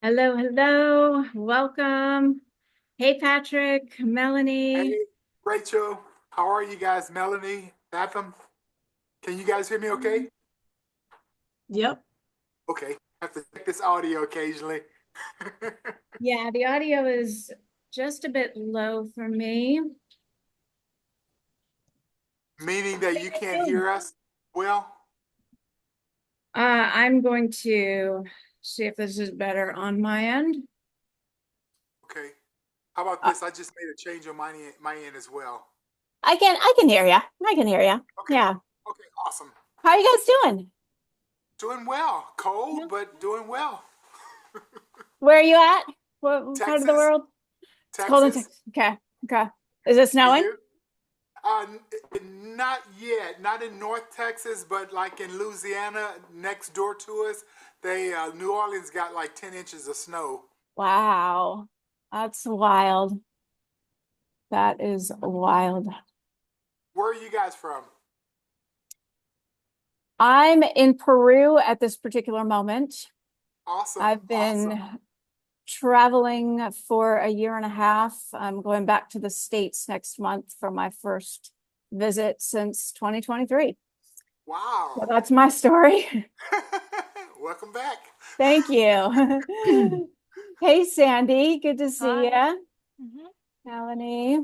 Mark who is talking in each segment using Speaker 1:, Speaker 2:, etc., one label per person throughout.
Speaker 1: Hello, hello. Welcome. Hey, Patrick, Melanie.
Speaker 2: Hey, Rachel, how are you guys? Melanie, Fathom, can you guys hear me okay?
Speaker 3: Yep.
Speaker 2: Okay, I have to check this audio occasionally.
Speaker 1: Yeah, the audio is just a bit low for me.
Speaker 2: Meaning that you can't
Speaker 1: Doing?
Speaker 2: hear us well?
Speaker 1: I'm going to see if this is better on my end.
Speaker 2: Okay. How about
Speaker 3: Uh,
Speaker 2: this? I just made a change on my end as well.
Speaker 3: I can hear you. I can hear you.
Speaker 2: Okay.
Speaker 3: Yeah.
Speaker 2: Okay, awesome.
Speaker 3: How are you guys doing?
Speaker 2: Doing well.
Speaker 3: Yeah.
Speaker 2: Cold, but doing well.
Speaker 3: Where are you at? What part of the
Speaker 2: Texas?
Speaker 3: world? It's cold in
Speaker 2: Texas?
Speaker 3: Texas. Okay. Okay. Is it
Speaker 2: And
Speaker 3: snowing?
Speaker 2: you? Not yet. Not in North Texas, but like in Louisiana, next door to us, New Orleans got like 10 inches of snow.
Speaker 3: Wow. That's wild. That is wild.
Speaker 2: Where are you guys from?
Speaker 3: I'm in Peru at this particular moment.
Speaker 2: Awesome,
Speaker 3: I've
Speaker 2: awesome.
Speaker 3: been traveling for a year and a half. I'm going back to the States next month for my first visit since 2023. So
Speaker 2: Wow.
Speaker 3: that's my story.
Speaker 2: Welcome back.
Speaker 3: Thank you. Hey, Sandy. Good to see
Speaker 4: Hi.
Speaker 3: you.
Speaker 4: hmm
Speaker 3: Melanie.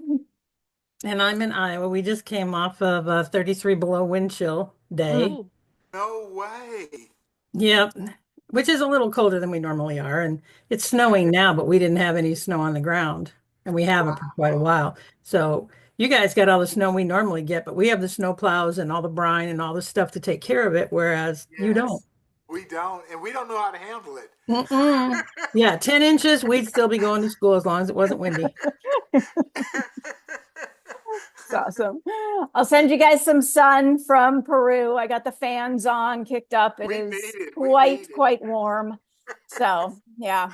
Speaker 4: And I'm in Iowa. We just came off of a 33 below wind chill day.
Speaker 3: Mm.
Speaker 4: Mm.
Speaker 2: No way.
Speaker 4: Yep, which is a little colder than we normally are. And it's snowing now, but we didn't have any snow on the ground. And we haven't for quite a
Speaker 2: Wow.
Speaker 4: while. So you guys got all the snow we normally get, but we have the snow plows and all the brine and all the stuff to take care of it, whereas you don't.
Speaker 2: Yes. We don't, and we don't know how to handle it.
Speaker 4: Mm-mm. Yeah, 10 inches, we'd still be going to school as long as it wasn't windy.
Speaker 3: It's awesome. I'll send you guys some sun from Peru. I got the fans on, kicked up. It
Speaker 2: We
Speaker 3: is
Speaker 2: need it. We
Speaker 3: quite,
Speaker 2: need it.
Speaker 3: quite warm. So, yeah.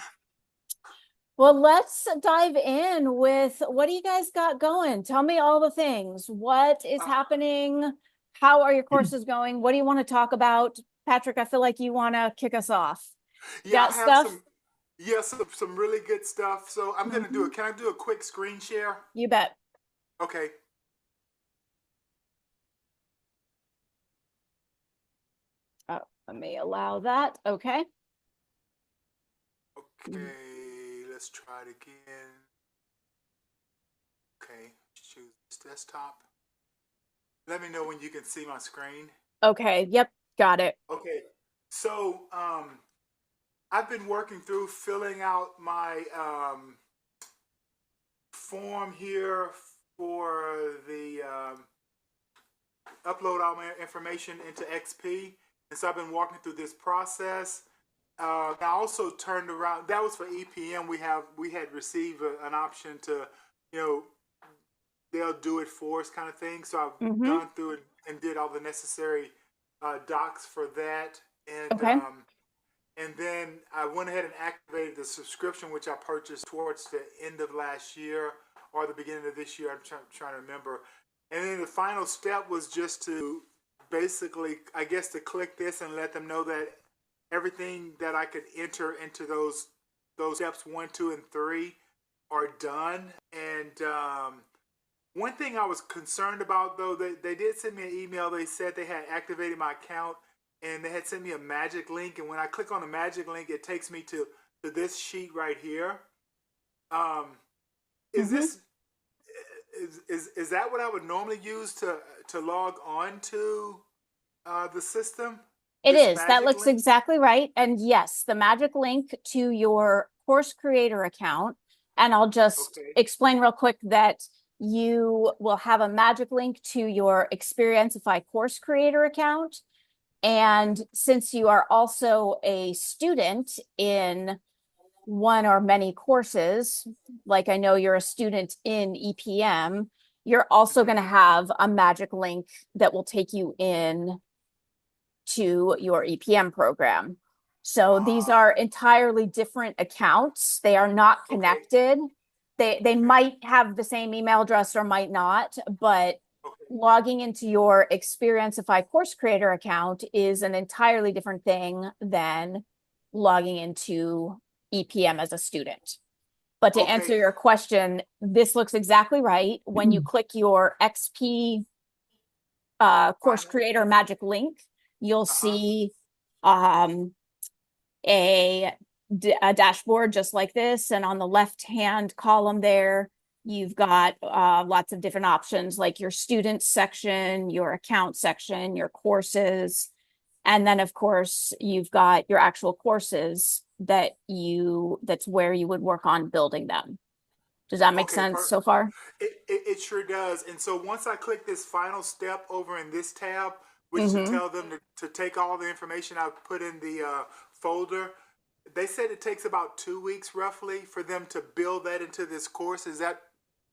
Speaker 3: Well, let's dive in with what do you guys got going? Tell me all the things. What is
Speaker 2: Uh,
Speaker 3: happening? How are your courses going? What do you want to talk about? Patrick, I feel like you want to kick us off.
Speaker 2: yeah, I
Speaker 3: Got
Speaker 2: have
Speaker 3: stuff?
Speaker 2: some really good stuff. So I'm gonna do
Speaker 3: Mhm.
Speaker 2: it. Can I do a quick screen share?
Speaker 3: You bet.
Speaker 2: Okay.
Speaker 3: Oh, let me allow that. Okay.
Speaker 2: Okay. Let's try it again. Okay. Choose desktop. Let me know when you can see my screen.
Speaker 3: Okay. Yep. Got it.
Speaker 2: Okay. So, I've been working through filling out my form here for the upload all my information into XP. And so I've been walking through this process. I also turned around. That was for EPM. We had received an option to, you know, they'll do it for us kind of thing. So I've
Speaker 3: Mm-hmm.
Speaker 2: gone through and did all the necessary docs for that,
Speaker 3: Okay.
Speaker 2: and then I went ahead and activated the subscription, which I purchased towards the end of last year or the beginning of this year. I'm trying to remember. And then the final step was just to basically, I guess, to click this and let them know that everything that I could enter into those steps one, two, and three are done. And one thing I was concerned about, though, they did send me an email. They said they had activated my account and they had sent me a magic link. And when I click on the magic link, it takes me to this sheet right here. Um, is
Speaker 3: Mm-hmm.
Speaker 2: this is that what I would normally use to log on to the system?
Speaker 3: It
Speaker 2: This
Speaker 3: is. That
Speaker 2: magic
Speaker 3: looks
Speaker 2: link?
Speaker 3: exactly right. And yes, the magic link to your course creator account. And I'll just
Speaker 2: Okay.
Speaker 3: explain real quick that you will have a magic link to your Xperiencify course creator account.
Speaker 2: Okay.
Speaker 3: And since you are also a student in one or many courses, like I know you're a student in EPM, you're also going to
Speaker 2: Mm-hmm.
Speaker 3: have a magic link that will take you in to your EPM program. So these
Speaker 2: Ah.
Speaker 3: are entirely different accounts. They are not
Speaker 2: Okay.
Speaker 3: connected. They
Speaker 2: Okay.
Speaker 3: might have the same email address or might not, but
Speaker 2: Okay.
Speaker 3: logging into your Xperiencify course creator account is an entirely different thing than logging into EPM as a student. But to answer
Speaker 2: Okay.
Speaker 3: your question, this looks exactly right. When you click your XP course
Speaker 2: Final.
Speaker 3: creator magic link, you'll
Speaker 2: Uh-huh.
Speaker 3: see um, a, a dashboard just like this. And on the left hand column there, you've got lots of different options like your students section, your account section, your courses. And then of course, you've got your actual courses that's where you would work on building them. Does that make
Speaker 2: Okay,
Speaker 3: sense so far?
Speaker 2: it sure does. And so once I click this final step over in this tab, which to
Speaker 3: Mm-hmm.
Speaker 2: tell them to take all the information I've put in the folder, they said it takes about 2 weeks roughly for them to build that into this course. Is that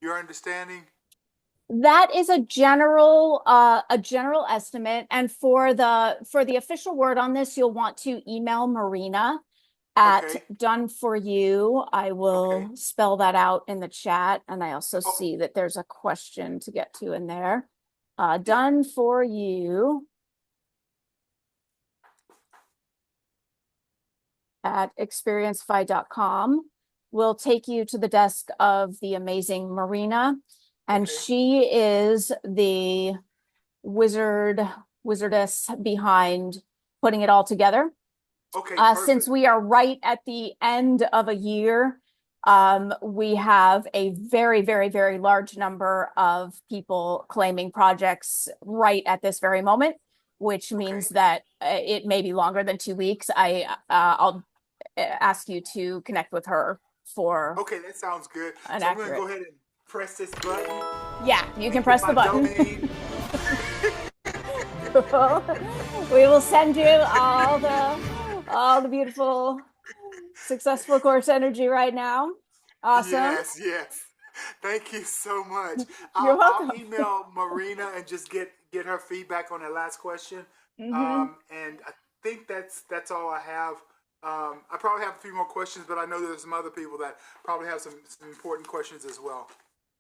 Speaker 2: your understanding?
Speaker 3: That is a general estimate. And for the official word on this, you'll want to email Marina at
Speaker 2: Okay.
Speaker 3: Done For You. I
Speaker 2: Okay.
Speaker 3: will spell that out in the chat. And I also
Speaker 2: Oh,
Speaker 3: see that there's a question to get to in there.
Speaker 2: yeah.
Speaker 3: Done For You at Xperiencify.com will take you to the desk of the amazing Marina. And
Speaker 2: Okay.
Speaker 3: she is the wizardess behind putting it all together.
Speaker 2: Okay.
Speaker 3: Since
Speaker 2: Perfect.
Speaker 3: we are right at the end of a year, we have a very, very, very large number of people claiming projects right at this very moment, which means
Speaker 2: Okay.
Speaker 3: that it may be longer than 2 weeks. I'll ask you to connect with her for
Speaker 2: Okay. That sounds good.
Speaker 3: an
Speaker 2: So I'm going to
Speaker 3: accurate.
Speaker 2: go ahead and press this button
Speaker 3: Yeah, you can
Speaker 2: and get
Speaker 3: press the
Speaker 2: my
Speaker 3: button.
Speaker 2: domain.
Speaker 3: We will send you all the beautiful, successful course energy right now. Awesome.
Speaker 2: Yes, yes. Thank you so much.
Speaker 3: You're
Speaker 2: I'll
Speaker 3: welcome.
Speaker 2: email Marina and just get her feedback on that last question.
Speaker 3: Hmm.
Speaker 2: And I think that's all I have. I probably have a few more questions, but I know there's some other people that probably have some important questions as well.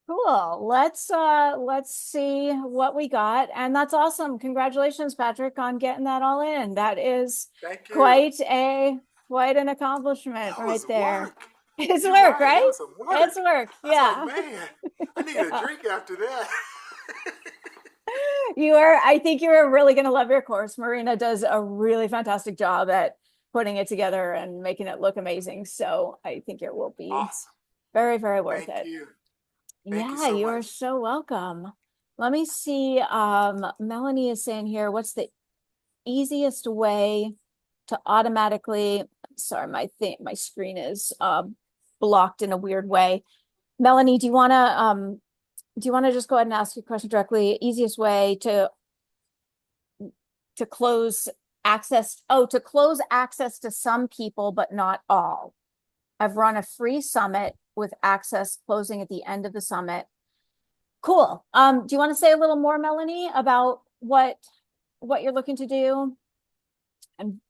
Speaker 3: Cool. Let's see what we got. And that's awesome. Congratulations, Patrick, on getting that all in. That is
Speaker 2: Thank you.
Speaker 3: quite a quite an accomplishment
Speaker 2: That
Speaker 3: right
Speaker 2: was
Speaker 3: there.
Speaker 2: work.
Speaker 3: It's
Speaker 2: You're
Speaker 3: work,
Speaker 2: right. That
Speaker 3: right?
Speaker 2: was some
Speaker 3: It's
Speaker 2: work.
Speaker 3: work.
Speaker 2: I was like,
Speaker 3: Yeah.
Speaker 2: man, I need a
Speaker 3: Yeah.
Speaker 2: drink after that.
Speaker 3: I think you're really going to love your course. Marina does a really fantastic job at putting it together and making it look amazing. So I think it will be
Speaker 2: Awesome.
Speaker 3: very, very worth
Speaker 2: Thank
Speaker 3: it.
Speaker 2: you. Thank you
Speaker 3: Yeah,
Speaker 2: so
Speaker 3: you're
Speaker 2: much.
Speaker 3: so welcome. Let me see. Melanie is saying here, what's the easiest way to automatically, sorry, my screen is blocked in a weird way. Melanie, do you want to just go ahead and ask your question directly? Easiest way to close to close access to some people, but not all. I've run a free summit with access closing at the end of the summit. Cool. Do you want to say a little more, Melanie, about what you're looking to do? And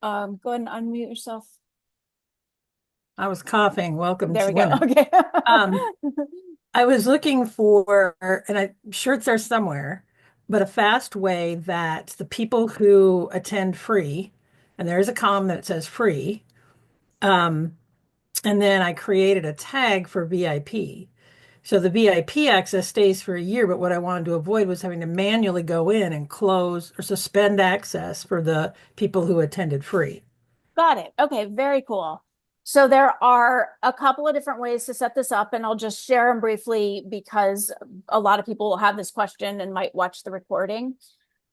Speaker 3: go ahead and unmute yourself.
Speaker 4: I was coughing. Welcome
Speaker 3: There
Speaker 4: to
Speaker 3: we go.
Speaker 4: women.
Speaker 3: Okay.
Speaker 4: Um, I was looking for, and I'm sure it's there somewhere, but a fast way that the people who attend free, and there is a column that says free, um, and then I created a tag for VIP. So the VIP access stays for a year, but what I wanted to avoid was having to manually go in and close or suspend access for the people who attended free.
Speaker 3: Got it. Okay, very cool. So there are a couple of different ways to set this up, and I'll just share them briefly because a lot of people will have this question and might watch the recording.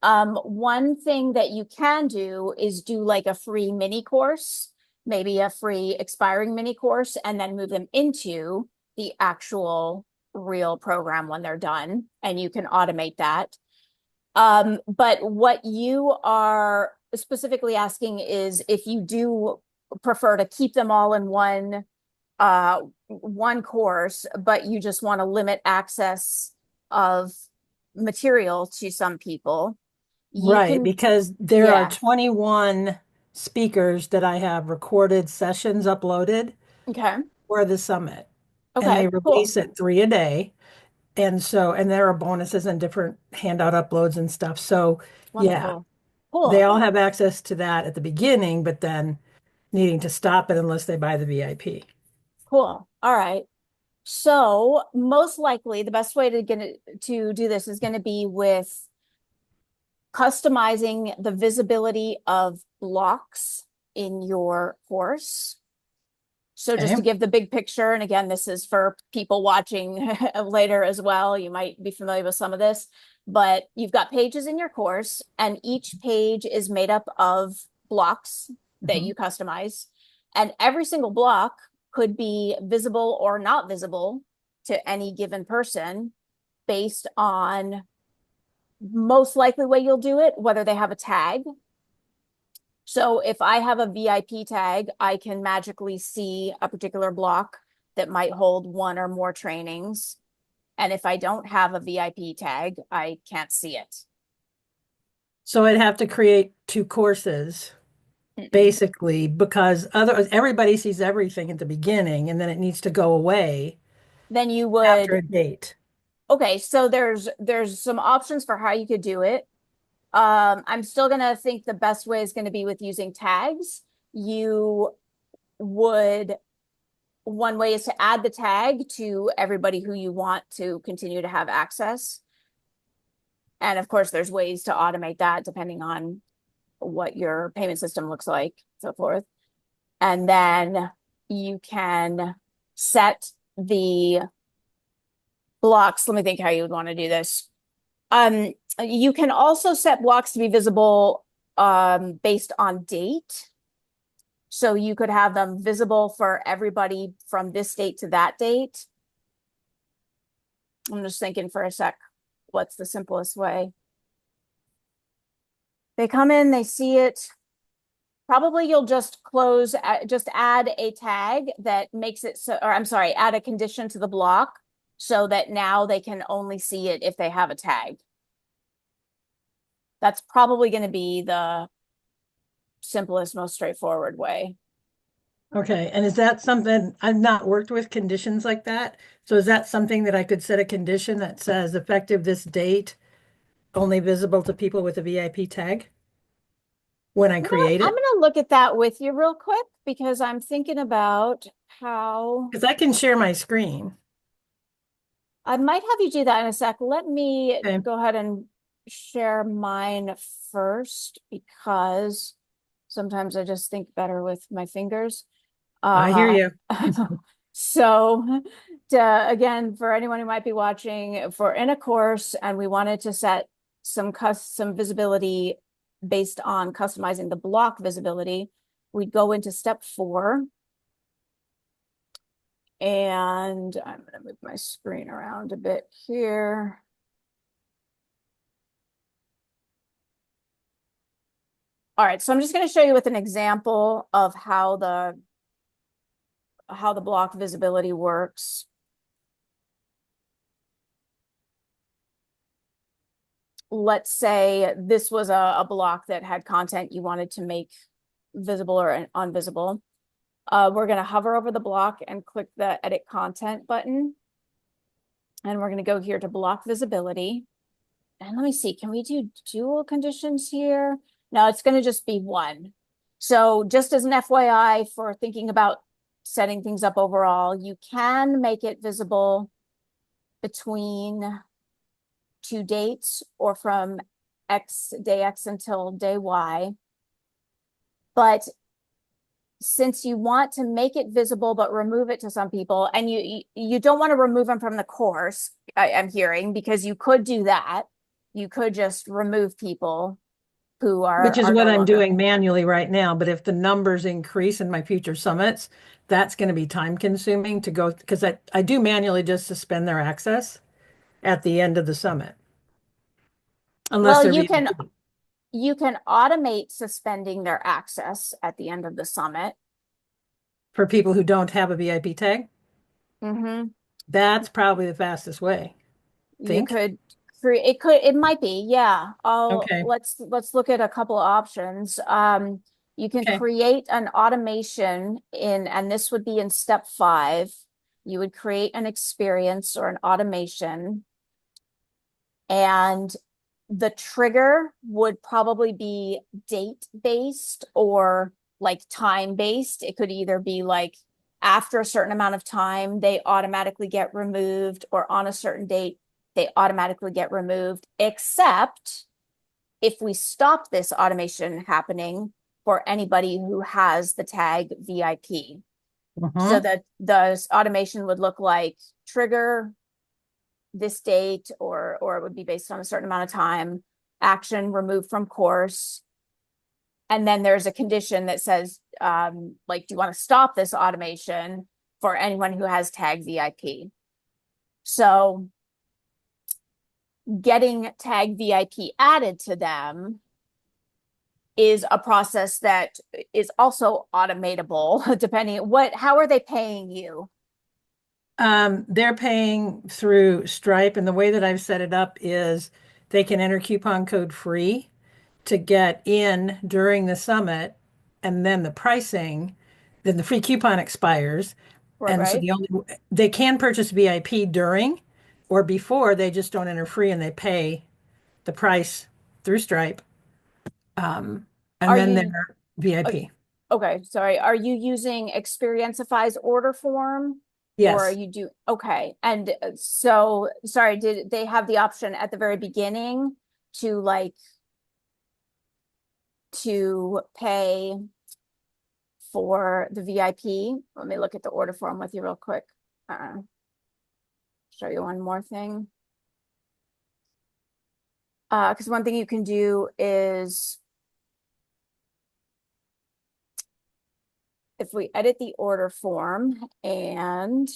Speaker 3: One thing that you can do is do like a free mini course, maybe a free expiring mini course, and then move them into the actual real program when they're done, and you can automate that. But what you are specifically asking is if you do prefer to keep them all in one course, but you just want to limit access of material to some people, you
Speaker 4: Right,
Speaker 3: can,
Speaker 4: because there are
Speaker 3: yeah,
Speaker 4: 21 speakers that I have recorded sessions uploaded
Speaker 3: okay,
Speaker 4: for the summit, and
Speaker 3: okay,
Speaker 4: they
Speaker 3: cool,
Speaker 4: release it 3 a day. And so, and there are bonuses and different handout uploads and stuff. So, yeah,
Speaker 3: wonderful,
Speaker 4: they
Speaker 3: cool.
Speaker 4: all have access to that at the beginning, but then needing to stop it unless they buy the VIP.
Speaker 3: Cool. All right. So most likely the best way to do this is going to be with customizing the visibility of blocks in your course. So just to
Speaker 4: Okay.
Speaker 3: give the big picture, and again, this is for people watching later as well. You might be familiar with some of this, but you've got pages in your course, and each page is made up of blocks that
Speaker 4: Mhm.
Speaker 3: you customize. And every single block could be visible or not visible to any given person based on most likely way you'll do it, whether they have a tag. So if I have a VIP tag, I can magically see a particular block that might hold one or more trainings. And if I don't have a VIP tag, I can't see it.
Speaker 4: So I'd have to create two courses basically because everybody sees everything at the beginning and then it needs to go away
Speaker 3: Then you
Speaker 4: after
Speaker 3: would,
Speaker 4: a date.
Speaker 3: okay, so there's some options for how you could do it. I'm still gonna think the best way is gonna be with using tags. You would One way is to add the tag to everybody who you want to continue to have access. And of course, there's ways to automate that depending on what your payment system looks like, so forth. And then you can set the blocks. Let me think how you would want to do this. You can also set blocks to be visible based on date. So you could have them visible for everybody from this date to that date. I'm just thinking for a sec, what's the simplest way? They come in, they see it. Probably you'll just just add a tag that makes it so, or I'm sorry, add a condition to the block so that now they can only see it if they have a tag. That's probably going to be the simplest, most straightforward way.
Speaker 4: Okay. And is that something I've not worked with conditions like that? So is that something that I could set a condition that says effective this date, only visible to people with a VIP tag when I
Speaker 3: You know what?
Speaker 4: create
Speaker 3: I'm
Speaker 4: it?
Speaker 3: going to look at that with you real quick because I'm thinking about how
Speaker 4: Because I can share my screen.
Speaker 3: I might have you do that in a sec. Let me
Speaker 4: Okay.
Speaker 3: go ahead and share mine first because sometimes I just think better with my fingers.
Speaker 4: I hear
Speaker 3: Uh,
Speaker 4: you.
Speaker 3: so again, for anyone who might be watching, if we're in a course and we wanted to set some custom visibility based on customizing the block visibility, we'd go into step 4. And I'm going to move my screen around a bit here. All right, so I'm just going to show you with an example of how the block visibility works. Let's say this was a block that had content you wanted to make visible or invisible. We're going to hover over the block and click the edit content button. And we're going to go here to block visibility. And let me see, can we do dual conditions here? No, it's going to just be one. So just as an FYI for thinking about setting things up overall, you can make it visible between 2 dates or from day X until day Y. But since you want to make it visible but remove it to some people, and you don't want to remove them from the course, I'm hearing, because you could do that. You could just remove people who
Speaker 4: Which is
Speaker 3: are
Speaker 4: what
Speaker 3: no
Speaker 4: I'm
Speaker 3: longer.
Speaker 4: doing manually right now. But if the numbers increase in my future summits, that's going to be time consuming to go because I do manually just suspend their access at the end of the summit, unless
Speaker 3: Well,
Speaker 4: they're
Speaker 3: you can automate suspending their access at the end of the summit.
Speaker 4: for people who don't have a VIP tag.
Speaker 3: Mm-hmm.
Speaker 4: That's probably the fastest way.
Speaker 3: You
Speaker 4: Think?
Speaker 3: could create it might be, yeah. I'll
Speaker 4: Okay.
Speaker 3: let's look at a couple of options. You can
Speaker 4: Okay.
Speaker 3: create an automation and this would be in step 5. You would create an experience or an automation, and the trigger would probably be date based or like time based. It could either be like after a certain amount of time, they automatically get removed, or on a certain date, they automatically get removed, except if we stop this automation happening for anybody who has the tag VIP. So
Speaker 4: Mhm.
Speaker 3: that the automation would look like trigger this date, or it would be based on a certain amount of time, action removed from course. And then there's a condition that says, like, do you want to stop this automation for anyone who has tag VIP? So getting tag VIP added to them is a process that is also automatable, depending how are they paying you?
Speaker 4: They're paying through Stripe, and the way that I've set it up is they can enter coupon code free to get in during the summit, and then then the free coupon expires.
Speaker 3: Right,
Speaker 4: And so
Speaker 3: right.
Speaker 4: they can purchase VIP during or before, they just don't enter free and they pay the price through Stripe. And
Speaker 3: Are
Speaker 4: then
Speaker 3: you
Speaker 4: they're
Speaker 3: uh,
Speaker 4: VIP.
Speaker 3: okay? Sorry. Are you using Xperiencify's order form, or are
Speaker 4: Yes.
Speaker 3: you do okay? And so, sorry, did they have the option at the very beginning to like to pay for the VIP? Let me look at the order form with you real quick. Show you one more thing. Because one thing you can do is if we edit the order form and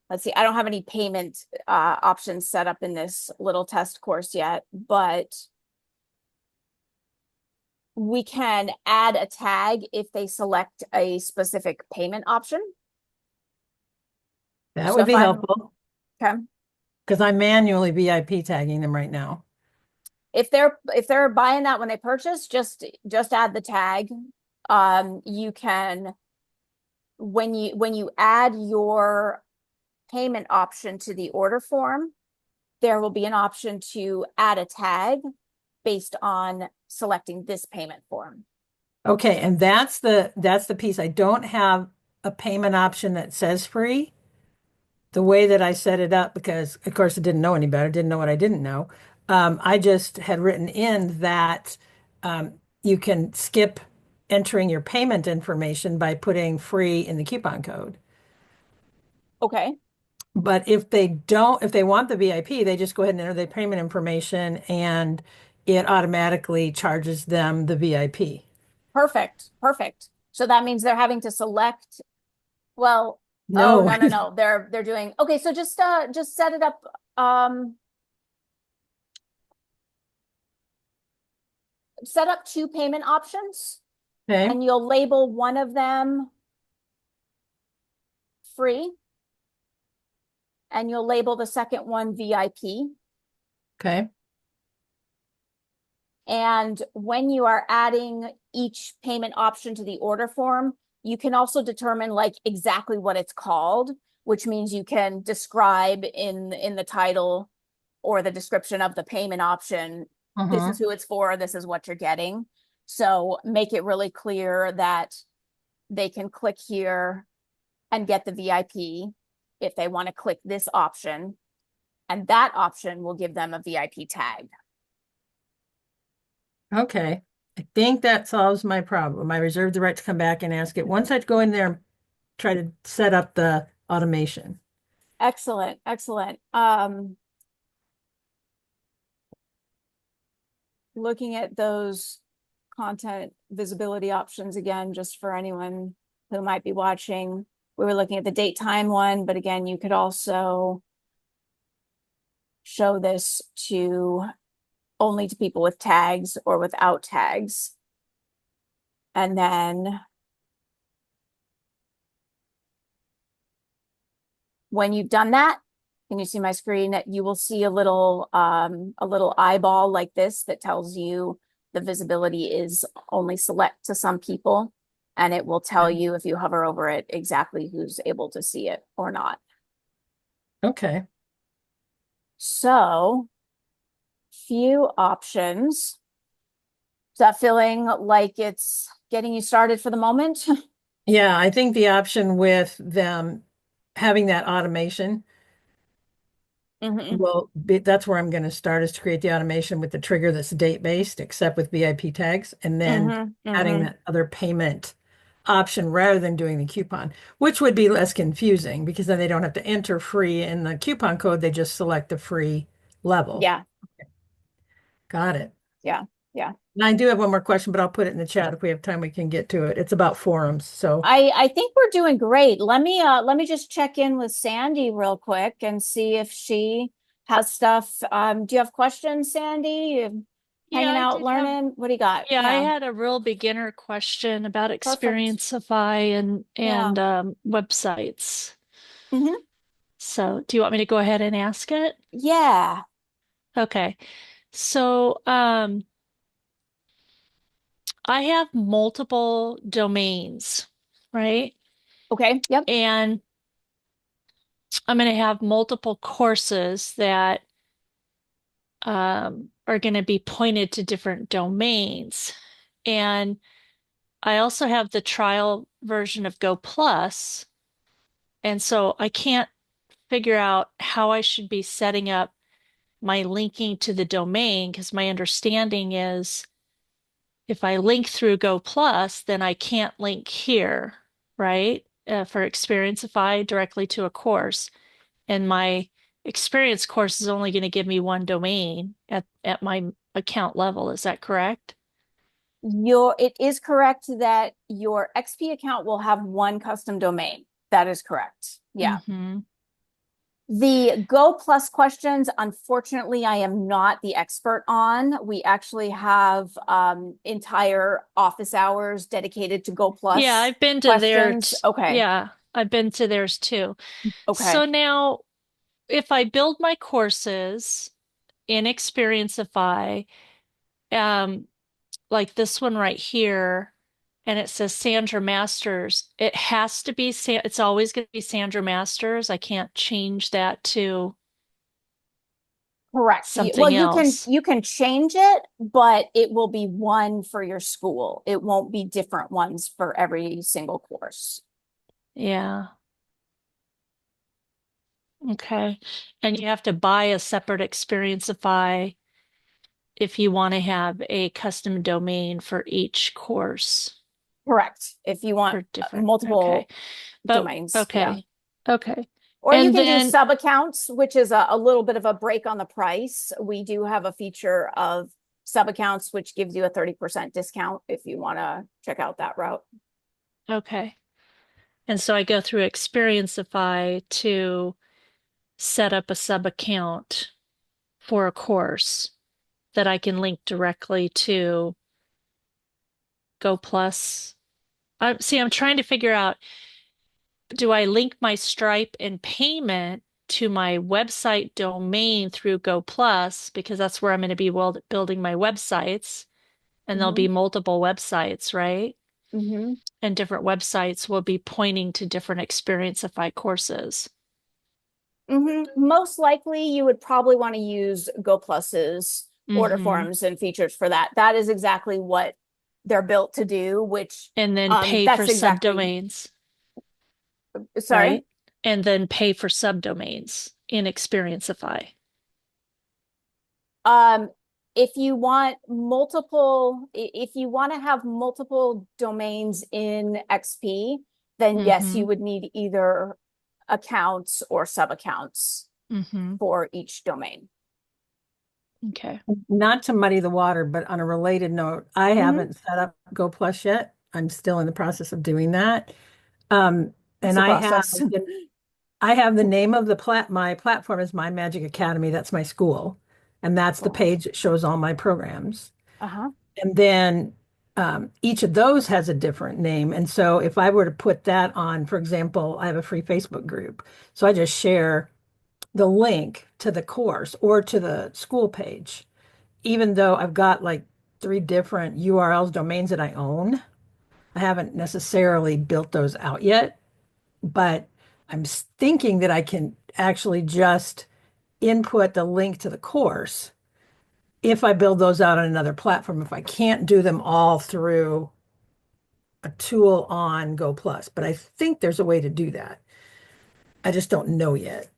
Speaker 3: let's see, I don't have any payment options set up in this little test course yet, but we can add a tag if they select a specific payment option.
Speaker 4: That
Speaker 3: So
Speaker 4: would
Speaker 3: if
Speaker 4: be
Speaker 3: I'm
Speaker 4: helpful
Speaker 3: okay,
Speaker 4: because I'm manually VIP tagging them right now.
Speaker 3: if they're buying that when they purchase, just add the tag. You can when you add your payment option to the order form, there will be an option to add a tag based on selecting this payment form.
Speaker 4: Okay, and that's the piece. I don't have a payment option that says free. The way that I set it up, because of course I didn't know any better, didn't know what I didn't know. I just had written in that you can skip entering your payment information by putting free in the coupon code.
Speaker 3: Okay,
Speaker 4: But if they want the VIP, they just go ahead and enter their payment information and it automatically charges them the VIP.
Speaker 3: perfect, perfect. So that means they're having to select, well, oh
Speaker 4: No,
Speaker 3: no. They're doing okay, so just set it up. Set up two payment options
Speaker 4: okay,
Speaker 3: and you'll label one of them free and you'll label the second one VIP.
Speaker 4: okay,
Speaker 3: And when you are adding each payment option to the order form, you can also determine like exactly what it's called, which means you can describe in the title or the description of the payment option, this is
Speaker 4: uh-huh.
Speaker 3: who it's for, this is what you're getting. So make it really clear that they can click here and get the VIP if they want to click this option, and that option will give them a VIP tag.
Speaker 4: Okay. I think that solves my problem. I reserve the right to come back and ask it once I go in there and try to set up the automation.
Speaker 3: Excellent, excellent. Looking at those content visibility options again, just for anyone who might be watching, we were looking at the date time one, but again, you could also show this to only to people with tags or without tags. And then when you've done that, can you see my screen? You will see a little eyeball like this that tells you the visibility is only select to some people, and it will tell you if you hover over it exactly who's able to see it or not.
Speaker 4: Okay.
Speaker 3: So, few options. Is that feeling like it's getting you started for the moment.
Speaker 4: Yeah, I think the option with them having that automation
Speaker 3: Hmm.
Speaker 4: that's where I'm going to start is to create the automation with the trigger that's date based, except with VIP tags, and then
Speaker 3: Hmm.
Speaker 4: adding
Speaker 3: Hmm.
Speaker 4: that other payment option rather than doing the coupon, which would be less confusing because then they don't have to enter free in the coupon code. They just select the free level.
Speaker 3: Yeah,
Speaker 4: Got it.
Speaker 3: yeah, yeah.
Speaker 4: And I do have one more question, but I'll put it in the chat if we have time, we can get to it. It's about forums. So
Speaker 3: I think we're doing great. Let me just check in with Sandy real quick and see if she has stuff. Do you have questions, Sandy? You
Speaker 5: Yeah,
Speaker 3: hanging
Speaker 5: I
Speaker 3: out,
Speaker 5: did have,
Speaker 3: learning? What do you got?
Speaker 5: yeah, I
Speaker 3: Yeah,
Speaker 5: had a real beginner question about
Speaker 3: perfect.
Speaker 5: Xperiencify and
Speaker 3: Yeah.
Speaker 5: websites.
Speaker 3: Hmm.
Speaker 5: So, do you want me to go ahead and ask it?
Speaker 3: Yeah.
Speaker 5: Okay. So, I have multiple domains, right?
Speaker 3: Okay. Yep.
Speaker 5: And I'm going to have multiple courses that are going to be pointed to different domains. And I also have the trial version of Go Plus. And so I can't figure out how I should be setting up my linking to the domain because my understanding is if I link through Go Plus, then I can't link here, right? For Xperiencify directly to a course. And my experience course is only going to give me one domain at my account level. Is that correct?
Speaker 3: It is correct that your XP account will have one custom domain. That is correct. Yeah.
Speaker 5: Mm-hmm.
Speaker 3: The Go Plus questions, unfortunately, I am not the expert on. We actually have entire office hours dedicated to Go
Speaker 5: Yeah,
Speaker 3: Plus
Speaker 5: I've been to
Speaker 3: questions. Okay.
Speaker 5: yeah, I've been to theirs too.
Speaker 3: Okay.
Speaker 5: So now if I build my courses in Xperiencify, um, like this one right here, and it says Sandra Masters, it has to be, it's always going to be Sandra Masters. I can't change that to
Speaker 3: Correct. Well,
Speaker 5: something
Speaker 3: you can
Speaker 5: else.
Speaker 3: you can change it, but it will be one for your school. It won't be different ones for every single course.
Speaker 5: Yeah. Okay. And you have to buy a separate Xperiencify if you want to have a custom domain for each course
Speaker 3: Correct. If you want
Speaker 5: for different. Okay.
Speaker 3: multiple
Speaker 5: But
Speaker 3: domains. Yeah.
Speaker 5: okay. Okay.
Speaker 3: Or you
Speaker 5: And
Speaker 3: can do
Speaker 5: then,
Speaker 3: sub accounts, which is a little bit of a break on the price. We do have a feature of sub accounts, which gives you a 30% discount if you want to check out that route.
Speaker 5: okay. And so I go through Xperiencify to set up a sub account for a course that I can link directly to Go Plus. I'm trying to figure out, do I link my Stripe and payment to my website domain through Go Plus because that's where I'm going to be building my websites, and there'll
Speaker 3: Mm-hmm.
Speaker 5: be multiple websites, right?
Speaker 3: Mm-hmm.
Speaker 5: And different websites will be pointing to different Xperiencify courses.
Speaker 3: Mm-hmm. Most likely, you would probably want to use Go Plus's order
Speaker 5: Mm-hmm.
Speaker 3: forms and features for that. That is exactly what they're built to do, which
Speaker 5: And then pay for
Speaker 3: that's exactly,
Speaker 5: subdomains,
Speaker 3: sorry.
Speaker 5: right? And then pay for subdomains in Xperiencify.
Speaker 3: Um, if you want if you want to have multiple domains in XP, then yes,
Speaker 5: Mm-hmm.
Speaker 3: you would need either accounts or sub accounts
Speaker 5: Mm-hmm.
Speaker 3: for each domain.
Speaker 5: Okay.
Speaker 4: not to muddy the water, but on a related note, I
Speaker 3: Mm-hmm.
Speaker 4: haven't set up Go Plus yet. I'm still in the process of doing that. Um,
Speaker 3: It's
Speaker 4: and
Speaker 3: a process.
Speaker 4: I have the name of my platform is My Magic Academy. That's my school. And that's the
Speaker 3: Cool.
Speaker 4: page that shows all my programs.
Speaker 3: Uh-huh.
Speaker 4: And then each of those has a different name. And so if I were to put that on, for example, I have a free Facebook group. So I just share the link to the course or to the school page, even though I've got like three different URLs, domains that I own. I haven't necessarily built those out yet, but I'm thinking that I can actually just input the link to the course if I build those out on another platform. If I can't do them all through a tool on Go Plus, but I think there's a way to do that. I just don't know yet.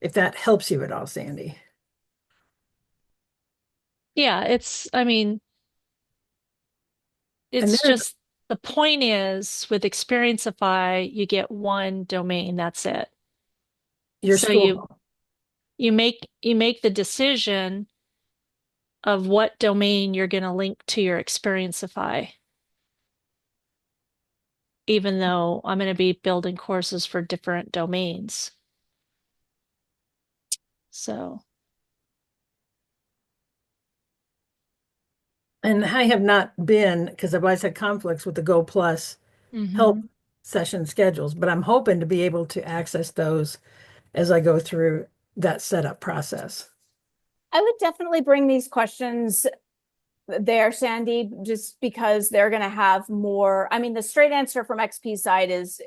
Speaker 4: If that helps you at all, Sandy.
Speaker 5: Yeah, I mean,
Speaker 4: And
Speaker 5: it's
Speaker 4: there's
Speaker 5: just the point is with Xperiencify, you get one domain, that's it.
Speaker 4: your
Speaker 5: So
Speaker 4: school.
Speaker 5: you make the decision of what domain you're going to link to your Xperiencify, even though I'm going to be building courses for different domains. So,
Speaker 4: And I have not been, because I've always had conflicts with the Go Plus help
Speaker 5: mhm.
Speaker 4: session schedules, but I'm hoping to be able to access those as I go through that setup process.
Speaker 3: I would definitely bring these questions there, Sandy, just because they're going to have more. I mean, the straight answer from XP side is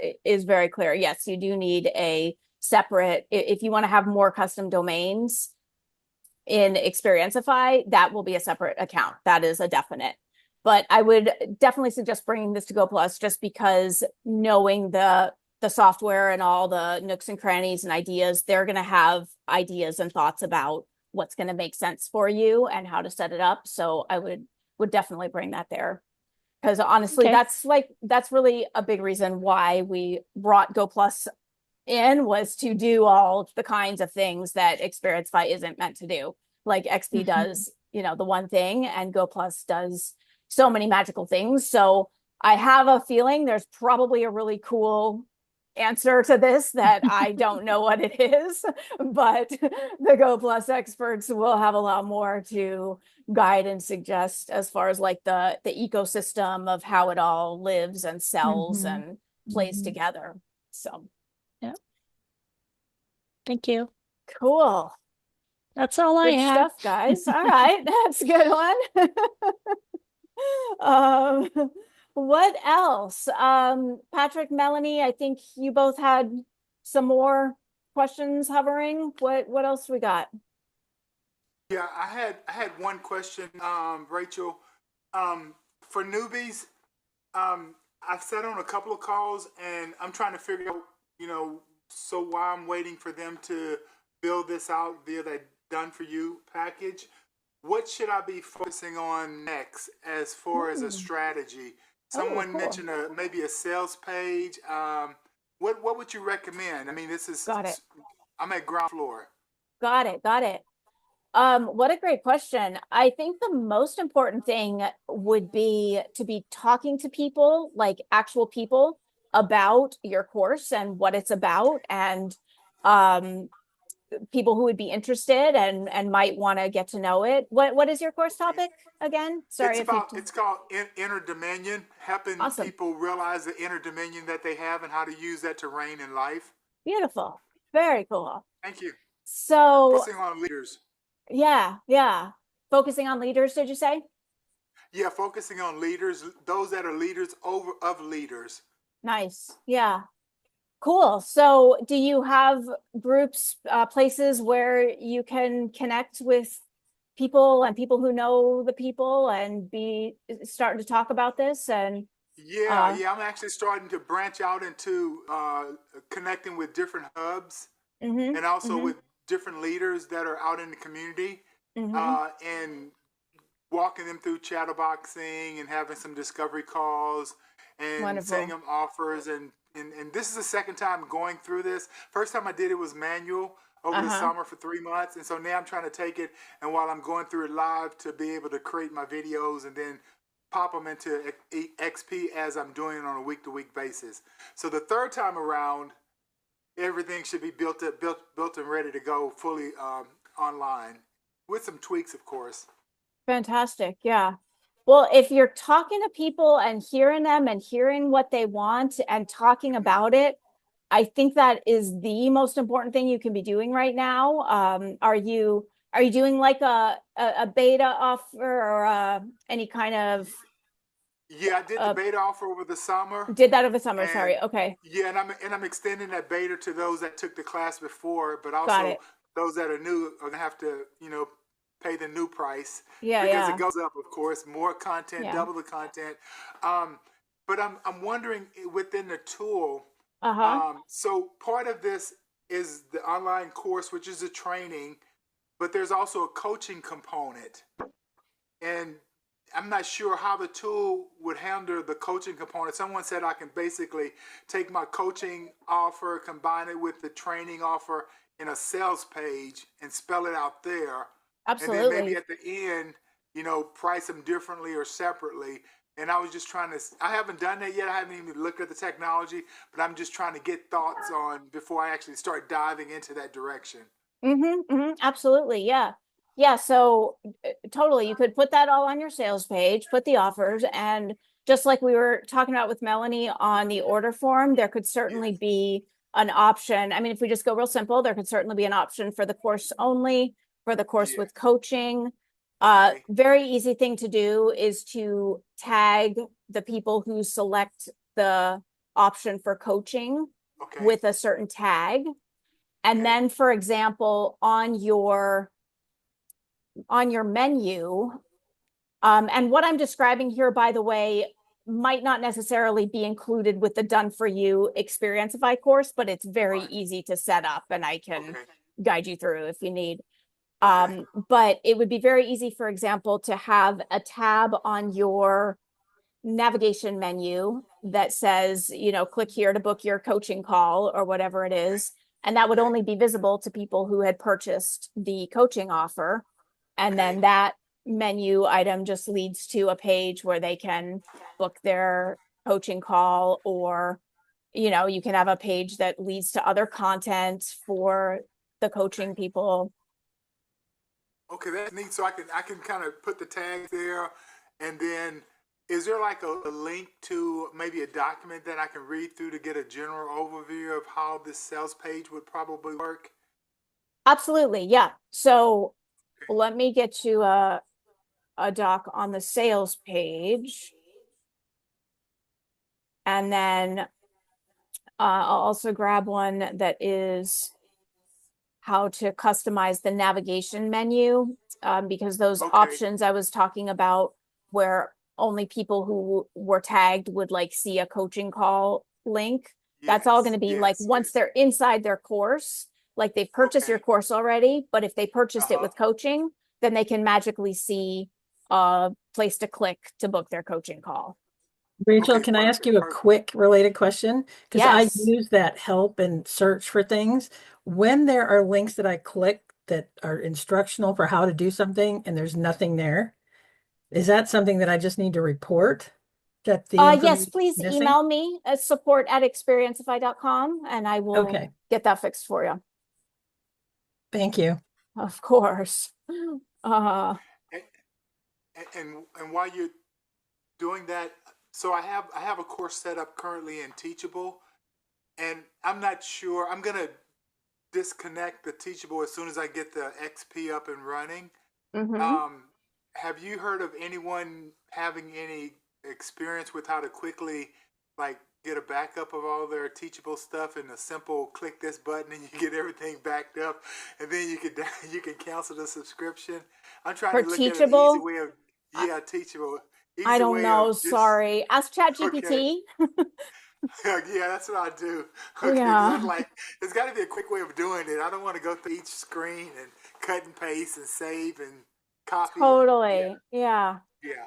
Speaker 3: very clear. Yes, you do need a separate, if you want to have more custom domains in Xperiencify, that will be a separate account. That is a definite. But I would definitely suggest bringing this to Go Plus just because knowing the software and all the nooks and crannies and ideas, they're going to have ideas and thoughts about what's going to make sense for you and how to set it up. So I would definitely bring that there. Because honestly,
Speaker 5: Okay.
Speaker 3: that's really a big reason why we brought Go Plus in, was to do all the kinds of things that Xperiencify isn't meant to do. Like XP
Speaker 5: Mhm.
Speaker 3: does, the one thing, and Go Plus does so many magical things. So I have a feeling there's probably a really cool answer to this that I don't know what it is, but the Go Plus experts will have a lot more to guide and suggest as far as like the ecosystem of how it all lives and sells
Speaker 5: Mhm.
Speaker 3: and plays
Speaker 5: Mhm.
Speaker 3: together. So
Speaker 5: Yeah. Thank you.
Speaker 3: cool.
Speaker 5: That's all I
Speaker 3: Good
Speaker 5: had.
Speaker 3: stuff, guys. All right, that's a good one. um, what else? Patrick, Melanie, I think you both had some more questions hovering. What else we got?
Speaker 2: Yeah, I had one question, Rachel. For newbies, I've sat on a couple of calls and I'm trying to figure out, so while I'm waiting for them to build this out via that done for you package, what should I be focusing on next as far as a
Speaker 3: Hmm.
Speaker 2: strategy?
Speaker 3: Oh,
Speaker 2: Someone
Speaker 3: cool.
Speaker 2: mentioned maybe a sales page. What would you recommend? I mean,
Speaker 3: Got it.
Speaker 2: I'm at ground floor.
Speaker 3: Got it. Got it. What a great question. I think the most important thing would be to be talking to people, like actual people, about your course and what it's about, and um, people who would be interested and might want to get to know it. What is your course topic again? Sorry if you.
Speaker 2: It's called inner dominion, helping
Speaker 3: Awesome.
Speaker 2: people realize the inner dominion that they have and how to use that to reign in life.
Speaker 3: Beautiful. Very cool.
Speaker 2: Thank you.
Speaker 3: So
Speaker 2: Focusing on leaders.
Speaker 3: yeah, yeah. Focusing on leaders, did you say?
Speaker 2: Yeah, focusing on leaders, those that are leaders over of leaders.
Speaker 3: Nice. Yeah. Cool. So, do you have groups, places where you can connect with people and people who know the people and be starting to talk about this? And
Speaker 2: Yeah,
Speaker 3: uh,
Speaker 2: yeah, I'm actually starting to branch out into connecting with different hubs
Speaker 3: mm-hmm,
Speaker 2: and also
Speaker 3: mm-hmm,
Speaker 2: with different leaders that are out in the community,
Speaker 3: mm-hmm.
Speaker 2: and walking them through chatterboxing and having some discovery calls and sending
Speaker 3: Wonderful.
Speaker 2: them offers, and this is the second time going through this. First time I did it was manual over the
Speaker 3: Uh-huh.
Speaker 2: summer for 3 months, and so now I'm trying to take it, and while I'm going through it live, to be able to create my videos and then pop them into XP as I'm doing it on a week to week basis. So the third time around, everything should be built and ready to go fully online, with some tweaks, of course.
Speaker 3: Fantastic. Yeah. Well, if you're talking to people and hearing them and hearing what they want and talking about it, I think that is the most important thing you can be doing right now. Are you doing like a beta offer or any kind of
Speaker 2: Yeah, I did the
Speaker 3: uh
Speaker 2: beta offer over the summer,
Speaker 3: did that over the summer?
Speaker 2: and
Speaker 3: Sorry. Okay.
Speaker 2: yeah, and I'm extending that beta to those that took the class before, but
Speaker 3: Got
Speaker 2: also
Speaker 3: it.
Speaker 2: those that are new are gonna have to, pay the new price
Speaker 3: Yeah,
Speaker 2: because it
Speaker 3: yeah.
Speaker 2: goes up, of course. More content,
Speaker 3: Yeah.
Speaker 2: double the content. Um, but I'm wondering within the tool.
Speaker 3: Uh-huh.
Speaker 2: So part of this is the online course, which is a training, but there's also a coaching component. And I'm not sure how the tool would handle the coaching component. Someone said I can basically take my coaching offer, combine it with the training offer in a sales page and spell it out there. And then maybe
Speaker 3: Absolutely.
Speaker 2: at the end, price them differently or separately. And I was just trying to, I haven't done that yet. I haven't even looked at the technology, but I'm just trying to get thoughts on before I actually start diving into that direction.
Speaker 3: Absolutely. Yeah. Yeah. So totally, you could put that all on your sales page, put the offers, and just like we were talking about with Melanie on the order form, there could certainly
Speaker 2: Yes.
Speaker 3: be an option. I mean, if we just go real simple, there could certainly be an option for the course only, for the course
Speaker 2: Yes.
Speaker 3: with coaching.
Speaker 2: Okay.
Speaker 3: Very easy thing to do is to tag the people who select the option for coaching
Speaker 2: Okay.
Speaker 3: with a certain tag. And
Speaker 2: Okay.
Speaker 3: then, for example, on your menu, and what I'm describing here, by the way, might not necessarily be included with the Done For You Xperiencify course, but it's very
Speaker 2: Right.
Speaker 3: easy to set up and I can
Speaker 2: Okay.
Speaker 3: guide you through if you need.
Speaker 2: Okay.
Speaker 3: But it would be very easy, for example, to have a tab on your navigation menu that says, click here to book your coaching call or whatever it
Speaker 2: Okay.
Speaker 3: is. And that would
Speaker 2: Okay.
Speaker 3: only be visible to people who had purchased the coaching offer. And
Speaker 2: Okay.
Speaker 3: then that menu item just leads to a page where they can book their coaching call, or, you can have a page that leads to other content for the
Speaker 2: Okay.
Speaker 3: coaching people.
Speaker 2: Okay, that's neat. So I can kind of put the tag there, and then is there like a link to maybe a document that I can read through to get a general overview of how this sales page would probably work?
Speaker 3: Absolutely. Yeah. So let me get you a doc on the sales page. And then I'll also grab one that is how to customize the navigation menu, because those
Speaker 2: Okay.
Speaker 3: options I was talking about, where only people who were tagged would like see a coaching call link, that's all going
Speaker 2: Yes.
Speaker 3: to be like
Speaker 2: Yes.
Speaker 3: once
Speaker 2: Yes.
Speaker 3: they're inside their course, like they've purchased your
Speaker 2: Okay.
Speaker 3: course already, but if they purchased it
Speaker 2: Uh-huh.
Speaker 3: with coaching, then they can magically see a place to click to book their coaching call.
Speaker 4: Rachel,
Speaker 2: Okay.
Speaker 4: can I ask
Speaker 2: Perfect.
Speaker 4: you a
Speaker 2: Perfect.
Speaker 4: quick related question? Because I
Speaker 3: Yes.
Speaker 4: use that help and search for things. When there are links that I click that are instructional for how to do something and there's nothing there, is that something that I just need to report that the
Speaker 3: Yes,
Speaker 4: information is
Speaker 3: please
Speaker 4: missing?
Speaker 3: email me at support@xperiencify.com and I will
Speaker 4: Okay,
Speaker 3: get that fixed for you.
Speaker 4: thank you.
Speaker 3: Of course. Uh,
Speaker 2: And, and while you're doing that, so I have a course set up currently in Teachable, and I'm not sure. I'm gonna disconnect the Teachable as soon as I get the XP up and running.
Speaker 3: mhm.
Speaker 2: Um, have you heard of anyone having any experience with how to quickly like get a backup of all their Teachable stuff in a simple click this button and you get everything backed up, and then you can you can cancel the subscription? I'm trying
Speaker 3: For
Speaker 2: to look at an easy
Speaker 3: Teachable,
Speaker 2: way of,
Speaker 3: I,
Speaker 2: yeah, Teachable,
Speaker 3: I
Speaker 2: easy
Speaker 3: don't
Speaker 2: way of
Speaker 3: know.
Speaker 2: just
Speaker 3: Sorry. Ask
Speaker 2: okay.
Speaker 3: ChatGPT.
Speaker 2: Yeah, that's what I do. Okay, because I'm
Speaker 3: Yeah,
Speaker 2: like, there's got to be a quick way of doing it. I don't want to go through each screen and cut and paste and save and copy and yeah,
Speaker 3: totally. Yeah.
Speaker 2: yeah.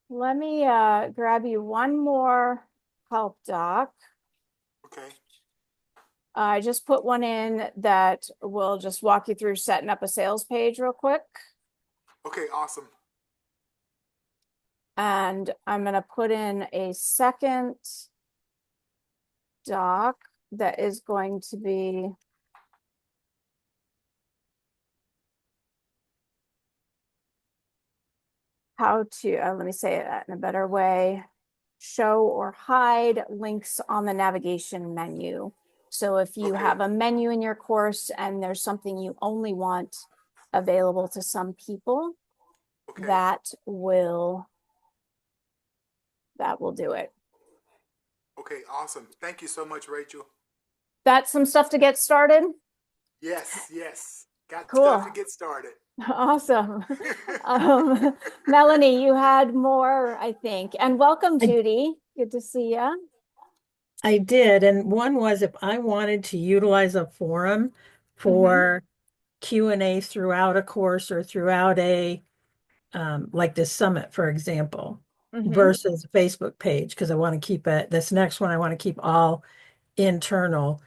Speaker 3: Let me grab you one more help doc.
Speaker 2: Okay,
Speaker 3: I just put one in that will just walk you through setting up a sales page real quick.
Speaker 2: okay, awesome.
Speaker 3: And I'm going to put in a second doc that is going to be how to, let me say it in a better way, show or hide links on the navigation menu. So if you
Speaker 2: Okay,
Speaker 3: have a menu in your course and there's something you only want available to some people,
Speaker 2: okay,
Speaker 3: that will do it.
Speaker 2: okay, awesome. Thank you so much, Rachel.
Speaker 3: That's some stuff to get started.
Speaker 2: Yes, yes. Got stuff to
Speaker 3: Cool.
Speaker 2: get started.
Speaker 3: Awesome. Melanie, you had more, I think. And welcome,
Speaker 4: I,
Speaker 3: Judy. Good to see you.
Speaker 4: I did. And one was if I wanted to utilize a forum
Speaker 3: Mm-hmm.
Speaker 4: for Q&A throughout a course or throughout a like this summit, for example,
Speaker 3: Mm-hmm.
Speaker 4: versus a Facebook page, because I want to keep it, this next one, I want to keep all internal.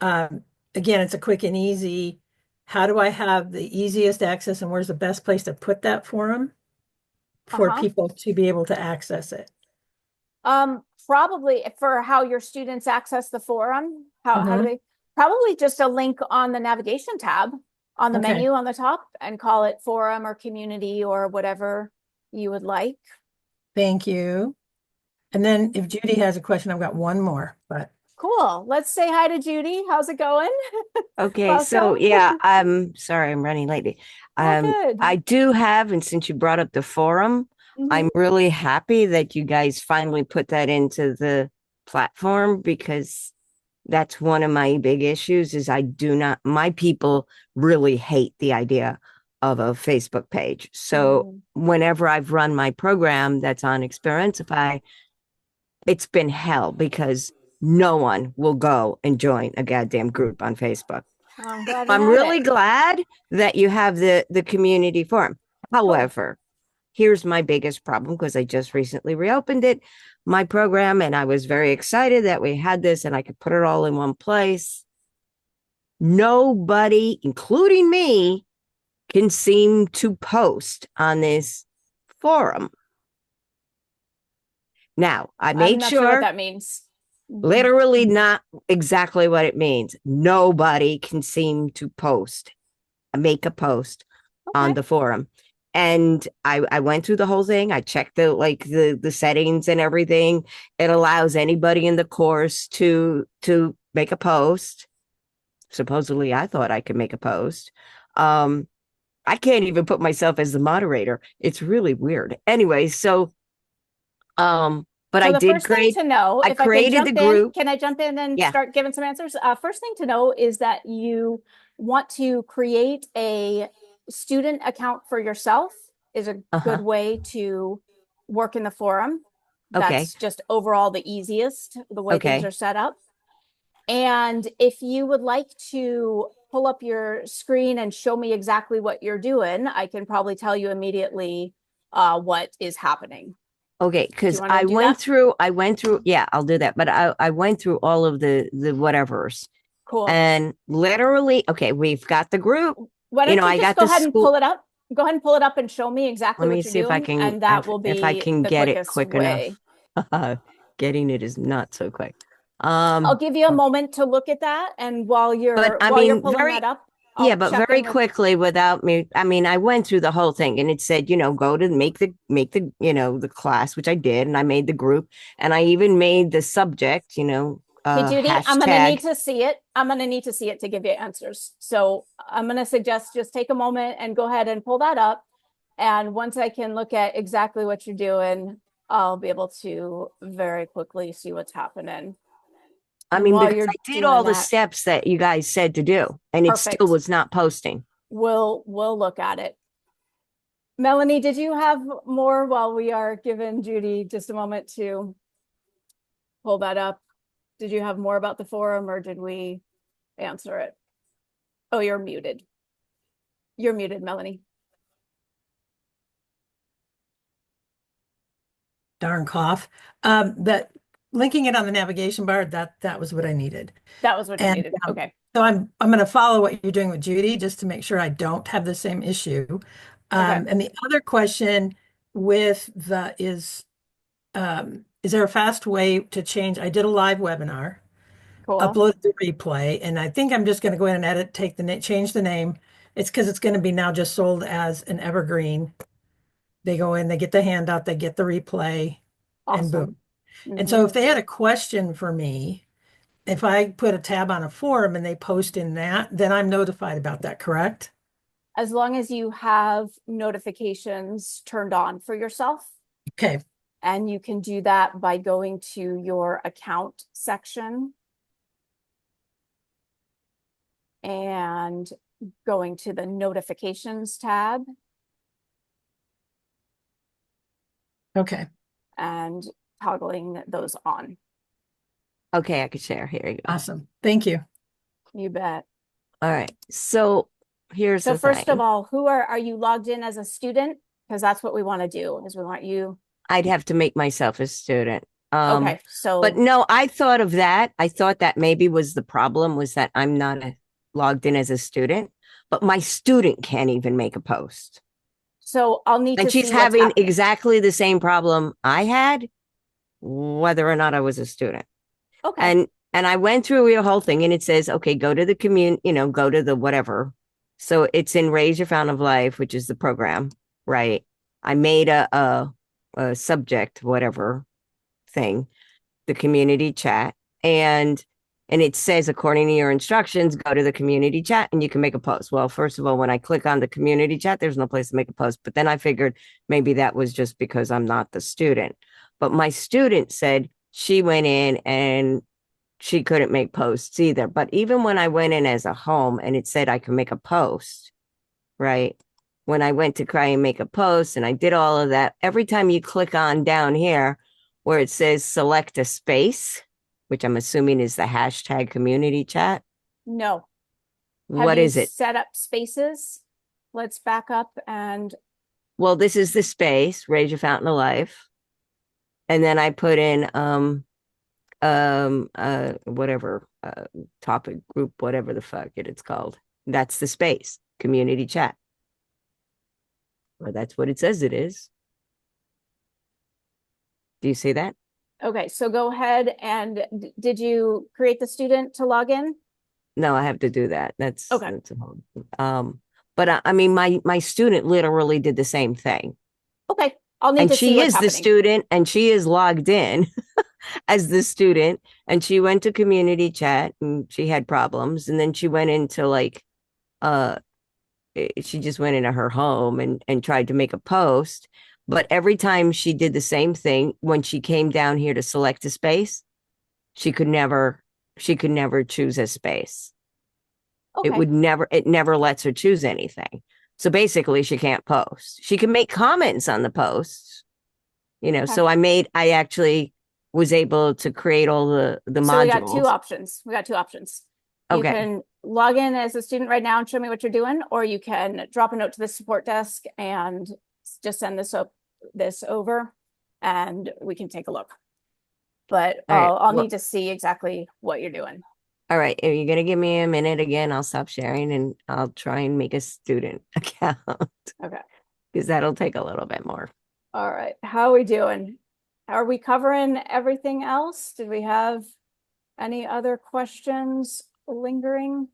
Speaker 4: Um, Again, it's a quick and easy. How do I have the easiest access and where's the best place to put that forum for
Speaker 3: Uh-huh.
Speaker 4: people to be able to access it?
Speaker 3: Probably for how your students access the forum. How do
Speaker 4: Hmm.
Speaker 3: they? Probably just a link on the navigation tab on the
Speaker 4: Okay,
Speaker 3: menu on the top and call it forum or community or whatever you would like.
Speaker 4: thank you. And then if Judy has a question, I've got one more, but
Speaker 3: Cool. Let's say hi to Judy. How's it going?
Speaker 6: Okay, so
Speaker 3: Welcome.
Speaker 6: yeah, I'm sorry I'm running late.
Speaker 3: All good.
Speaker 6: I do have, and since you brought up the forum,
Speaker 3: Hmm.
Speaker 6: I'm really happy that you guys finally put that into the platform because that's one of my big issues is I do not, my people really hate the idea of a Facebook page. So
Speaker 3: Mm.
Speaker 6: whenever I've run my program that's on Xperiencify, it's been hell because no one will go and join a goddamn group on Facebook.
Speaker 3: I'm glad you
Speaker 6: I'm
Speaker 3: have it.
Speaker 6: really glad that you have the community forum.
Speaker 3: Cool.
Speaker 6: However, here's my biggest problem because I just recently reopened it, my program, and I was very excited that we had this and I could put it all in one place. Nobody, including me, can seem to post on this forum. Now, I
Speaker 3: I'm
Speaker 6: made
Speaker 3: not sure what
Speaker 6: sure,
Speaker 3: that means. Mhm.
Speaker 6: literally not exactly what it means. Nobody can seem to post, make a post
Speaker 3: Okay.
Speaker 6: on the forum. And I went through the whole thing. I checked the settings and everything. It allows anybody in the course to make a post. Supposedly I thought I could make a post. Um I can't even put myself as the moderator. It's really weird. Anyway, so but
Speaker 3: So
Speaker 6: I
Speaker 3: the
Speaker 6: did
Speaker 3: first thing
Speaker 6: create
Speaker 3: to know,
Speaker 6: I
Speaker 3: if I can
Speaker 6: created the
Speaker 3: jump in,
Speaker 6: group.
Speaker 3: can I jump in and
Speaker 6: Yeah.
Speaker 3: start giving some answers? First thing to know is that you want to create a student account for yourself is a good
Speaker 6: Uh-huh.
Speaker 3: way to work in the forum.
Speaker 6: Okay.
Speaker 3: That's just overall the easiest, the way things
Speaker 6: Okay.
Speaker 3: are set up. And if you would like to pull up your screen and show me exactly what you're doing, I can probably tell you immediately what is happening.
Speaker 6: Okay,
Speaker 3: Do you
Speaker 6: because
Speaker 3: want to do that?
Speaker 6: I went through, yeah, I'll do that. But I went through all of the whatevers.
Speaker 3: Cool.
Speaker 6: And literally, okay, we've got the group.
Speaker 3: Why
Speaker 6: You
Speaker 3: don't
Speaker 6: know,
Speaker 3: you
Speaker 6: I
Speaker 3: just
Speaker 6: got
Speaker 3: go
Speaker 6: the
Speaker 3: ahead and pull
Speaker 6: school.
Speaker 3: it up? Go ahead and pull it up and show me
Speaker 6: Let
Speaker 3: exactly
Speaker 6: me
Speaker 3: what you're
Speaker 6: see if I
Speaker 3: doing,
Speaker 6: can
Speaker 3: and that will
Speaker 6: if I
Speaker 3: be
Speaker 6: can
Speaker 3: the
Speaker 6: get it
Speaker 3: quickest
Speaker 6: quick
Speaker 3: way.
Speaker 6: enough. Getting it is not so quick.
Speaker 3: I'll
Speaker 6: Um,
Speaker 3: give you a moment to look at that, and while
Speaker 6: but
Speaker 3: you're
Speaker 6: I
Speaker 3: while you're
Speaker 6: mean,
Speaker 3: pulling that
Speaker 6: very
Speaker 3: up,
Speaker 6: yeah,
Speaker 3: I'll
Speaker 6: but
Speaker 3: check
Speaker 6: very
Speaker 3: in with.
Speaker 6: quickly without me. I mean, I went through the whole thing and it said, go to make the the class, which I did, and I made the group, and I even made the subject,
Speaker 3: Hey, Judy, I'm going to need
Speaker 6: hashtag.
Speaker 3: to see it. I'm going to need to see it to give you answers. So I'm going to suggest just take a moment and go ahead and pull that up. And once I can look at exactly what you're doing, I'll be able to very quickly see what's happening.
Speaker 6: I
Speaker 3: And
Speaker 6: mean,
Speaker 3: while
Speaker 6: because
Speaker 3: you're
Speaker 6: I did all
Speaker 3: doing
Speaker 6: the
Speaker 3: that,
Speaker 6: steps that you guys said to do, and it still
Speaker 3: perfect.
Speaker 6: was not posting.
Speaker 3: We'll look at it. Melanie, did you have more while we are giving Judy just a moment to pull that up? Did you have more about the forum or did we answer it? Oh, you're muted. You're muted, Melanie.
Speaker 4: darn cough. That linking it on the navigation bar, that was what I needed.
Speaker 3: That was what you
Speaker 4: And
Speaker 3: needed. Okay.
Speaker 4: so I'm going to follow what you're doing with Judy just to make sure I don't have the same issue.
Speaker 3: Okay.
Speaker 4: And the other question with is there a fast way to change? I did a live webinar,
Speaker 3: Cool.
Speaker 4: uploaded the replay, and I think I'm just going to go in and edit, take the name, change the name. It's because it's going to be now just sold as an evergreen. They go in, they get the handout, they get the replay, and
Speaker 3: Awesome.
Speaker 4: boom. And so
Speaker 3: Hmm.
Speaker 4: if they had a question for me, if I put a tab on a forum and they post in that, then I'm notified about that, correct?
Speaker 3: As long as you have notifications turned on for yourself,
Speaker 4: Okay.
Speaker 3: and you can do that by going to your account section and going to the notifications tab
Speaker 4: Okay.
Speaker 3: and toggling those on.
Speaker 6: Okay, I could share. Here you go.
Speaker 4: Awesome. Thank you.
Speaker 3: You bet.
Speaker 6: All right. So here's
Speaker 3: So
Speaker 6: the
Speaker 3: first of
Speaker 6: thing.
Speaker 3: all, are you logged in as a student? Because that's what we want to do, is we want you.
Speaker 6: I'd have to make myself a student.
Speaker 3: Okay,
Speaker 6: But
Speaker 3: so
Speaker 6: no, I thought of that. I thought that maybe was the problem, was that I'm not logged in as a student, but my student can't even make a post.
Speaker 3: I'll need
Speaker 6: And
Speaker 3: to
Speaker 6: she's
Speaker 3: see what's
Speaker 6: having
Speaker 3: happening.
Speaker 6: exactly the same problem I had, whether or not I was a student.
Speaker 3: Okay.
Speaker 6: And I went through your whole thing, and it says, okay, go to the go to the whatever. So it's in Raise Your Fountain of Life, which is the program, right? I made a subject, whatever thing, the community chat, and it says, according to your instructions, go to the community chat and you can make a post. Well, first of all, when I click on the community chat, there's no place to make a post. But then I figured maybe that was just because I'm not the student. But my student said she went in and she couldn't make posts either. But even when I went in as a home and it said I could make a post, right? When I went to try and make a post and I did all of that, every time you click on down here where it says select a space, which I'm assuming is the hashtag community chat.
Speaker 3: No.
Speaker 6: What is it?
Speaker 3: Set up spaces? Let's back up and.
Speaker 6: Well, this is the space, Raise Your Fountain of Life. And then I put in whatever topic group, whatever the fuck it's called. That's the space, community chat. Well, that's what it says it is. Do you see that?
Speaker 3: Okay, so go ahead and did you create the student to log in?
Speaker 6: No, I have to do that. That's
Speaker 3: okay.
Speaker 6: That's a whole, but I mean, my student literally did the same thing.
Speaker 3: Okay, I'll need
Speaker 6: and
Speaker 3: to see
Speaker 6: she
Speaker 3: what's
Speaker 6: is
Speaker 3: happening.
Speaker 6: the student, and she is logged in as the student, and she went to community chat, and she had problems, and then she went into she just went into her home and tried to make a post. But every time she did the same thing, when she came down here to select a space, she could never choose a space.
Speaker 3: Okay.
Speaker 6: It never lets her choose anything. So basically she can't post. She can make comments on the posts,
Speaker 3: Okay.
Speaker 6: So I actually was able to create all the modules.
Speaker 3: So we got two options. You
Speaker 6: Okay.
Speaker 3: can log in as a student right now and show me what you're doing, or you can drop a note to the support desk and just send this over and we can take a look. But I'll need to see exactly what you're doing.
Speaker 6: All right. Are you going to give me a minute again? I'll stop sharing and I'll try and make a student account.
Speaker 3: Okay.
Speaker 6: Because that'll take a little bit more.
Speaker 3: All right. How are we doing? Are we covering everything else? Did we have any other questions lingering?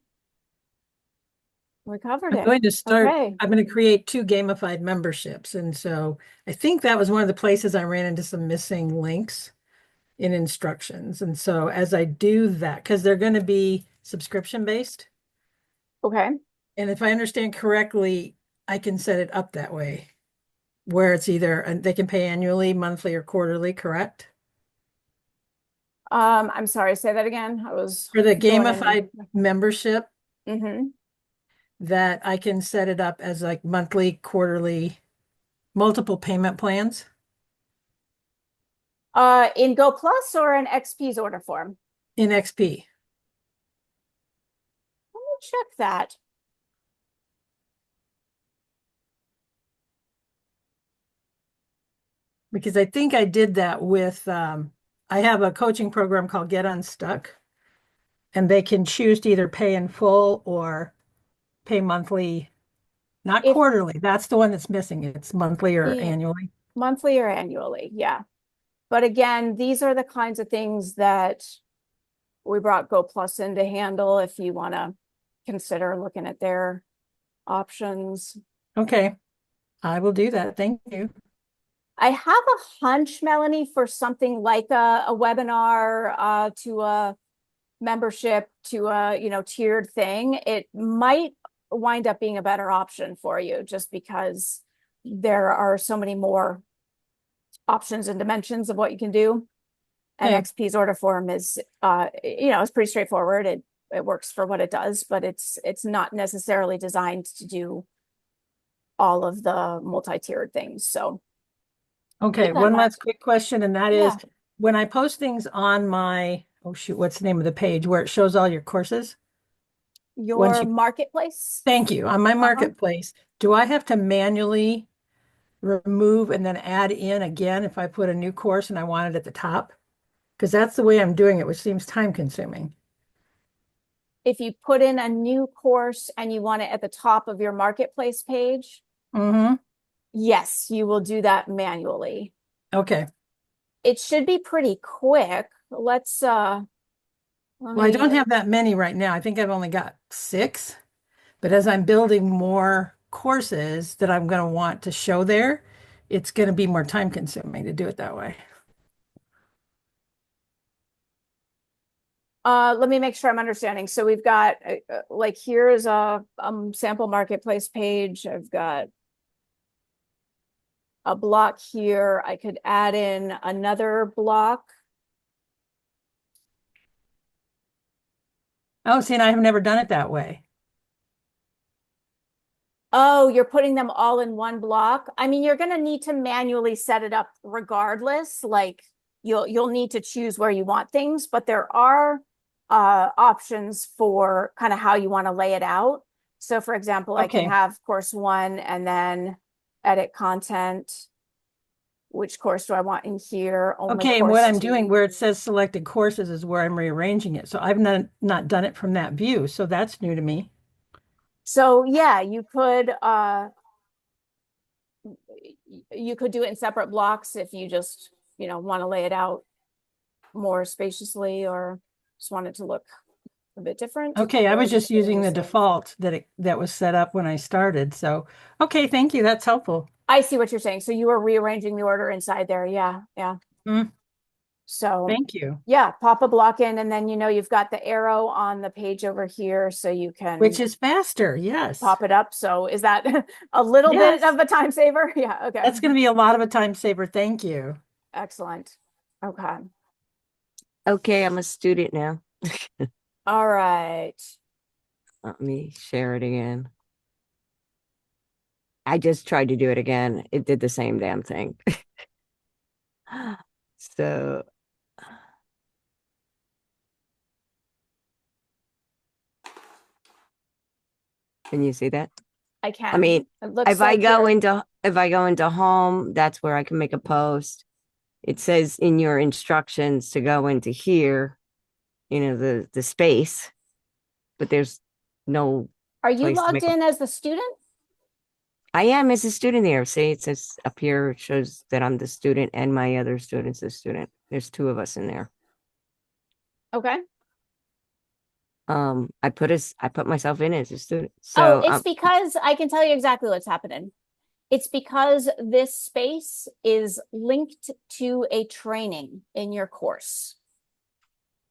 Speaker 3: We covered it.
Speaker 4: I'm going to start,
Speaker 3: Okay.
Speaker 4: I'm going to create 2 gamified memberships. And so I think that was one of the places I ran into some missing links in instructions. And so as I do that, because they're going to be subscription based.
Speaker 3: Okay.
Speaker 4: And if I understand correctly, I can set it up that way, where it's either, and they can pay annually, monthly, or quarterly, correct?
Speaker 3: I'm sorry, say that again. I was
Speaker 4: For the gamified membership,
Speaker 3: mm-hmm.
Speaker 4: that I can set it up as like monthly, quarterly, multiple payment plans.
Speaker 3: In Go Plus or in XP's order form?
Speaker 4: In XP.
Speaker 3: Let me check that.
Speaker 4: Because I think I did that with, I have a coaching program called Get Unstuck, and they can choose to either pay in full or pay monthly, not quarterly. That's the one that's missing. It's monthly or annually.
Speaker 3: Monthly or annually, yeah. But again, these are the kinds of things that we brought Go Plus in to handle if you want to consider looking at their options.
Speaker 4: Okay, I will do that. Thank you.
Speaker 3: I have a hunch, Melanie, for something like a webinar to a membership to a tiered thing. It might wind up being a better option for you just because there are so many more options and dimensions of what you can do. And XP's order form is it's pretty straightforward. it works for what it does, but it's not necessarily designed to do all of the multi-tiered things. So
Speaker 4: Okay,
Speaker 3: keep that in
Speaker 4: one
Speaker 3: mind.
Speaker 4: last quick question, and that is
Speaker 3: Yeah.
Speaker 4: when I post things on my, oh shoot, what's the name of the page where it shows all your courses? Once
Speaker 3: Your
Speaker 4: you,
Speaker 3: marketplace.
Speaker 4: thank you, on my
Speaker 3: Uh-huh.
Speaker 4: marketplace, do I have to manually remove and then add in again if I put a new course and I want it at the top? Because that's the way I'm doing it, which seems time consuming.
Speaker 3: If you put in a new course and you want it at the top of your marketplace page,
Speaker 4: Mm-hmm.
Speaker 3: yes, you will do that manually.
Speaker 4: Okay.
Speaker 3: It should be pretty quick. Let's let
Speaker 4: Well, I don't
Speaker 3: me
Speaker 4: have that many right now. I think I've only got 6. But as I'm building more courses that I'm going to want to show there, it's going to be more time consuming to do it that way.
Speaker 3: let me make sure I'm understanding. So we've got like here's a sample marketplace page. I've got a block here. I could add in another block.
Speaker 4: Oh, see, and I have never done it that way.
Speaker 3: Oh, you're putting them all in one block. I mean, you're going to need to manually set it up regardless. Like you'll need to choose where you want things, but there are options for kind of how you want to lay it out. So for example, I can
Speaker 4: Okay.
Speaker 3: have course 1 and then edit content. Which course do I want in here? Only
Speaker 4: Okay, and what
Speaker 3: course
Speaker 4: I'm doing
Speaker 3: 2.
Speaker 4: where it says selected courses is where I'm rearranging it. So I've not done it from that view. So that's new to me.
Speaker 3: So yeah, you could do it in separate blocks if you just, want to lay it out more spaciously or just want it to look a bit different. You
Speaker 4: Okay, I was
Speaker 3: could.
Speaker 4: just using the default that was set up when I started. So, okay, thank you. That's helpful.
Speaker 3: I see what you're saying. So you were rearranging the order inside there. Yeah, yeah.
Speaker 4: Mm,
Speaker 3: So
Speaker 4: thank you.
Speaker 3: yeah, pop a block in and then you've got the arrow on the page over here so you
Speaker 4: Which
Speaker 3: can
Speaker 4: is faster. Yes.
Speaker 3: pop it up. So is that a little bit
Speaker 4: Yes.
Speaker 3: of a time saver? Yeah, okay.
Speaker 4: That's going to be a lot of a time saver. Thank you.
Speaker 3: Excellent. Okay.
Speaker 6: Okay, I'm a student now.
Speaker 3: All right.
Speaker 6: Let me share it again. I just tried to do it again. It did the same damn thing. So, can you see that?
Speaker 3: I
Speaker 6: I
Speaker 3: can.
Speaker 6: mean,
Speaker 3: It looks like
Speaker 6: if I go into home, that's where I can make a post. It says in your instructions to go into here, the space, but there's no
Speaker 3: are you
Speaker 6: place to
Speaker 3: logged
Speaker 6: make a.
Speaker 3: in as the student?
Speaker 6: I am as a student there. See, it says up here, it shows that I'm the student and my other student's the student. There's 2 of us in there.
Speaker 3: Okay.
Speaker 6: I put myself in as a student.
Speaker 3: Oh,
Speaker 6: So
Speaker 3: it's because I can tell you exactly what's happening. It's because this space is linked to a training in your course.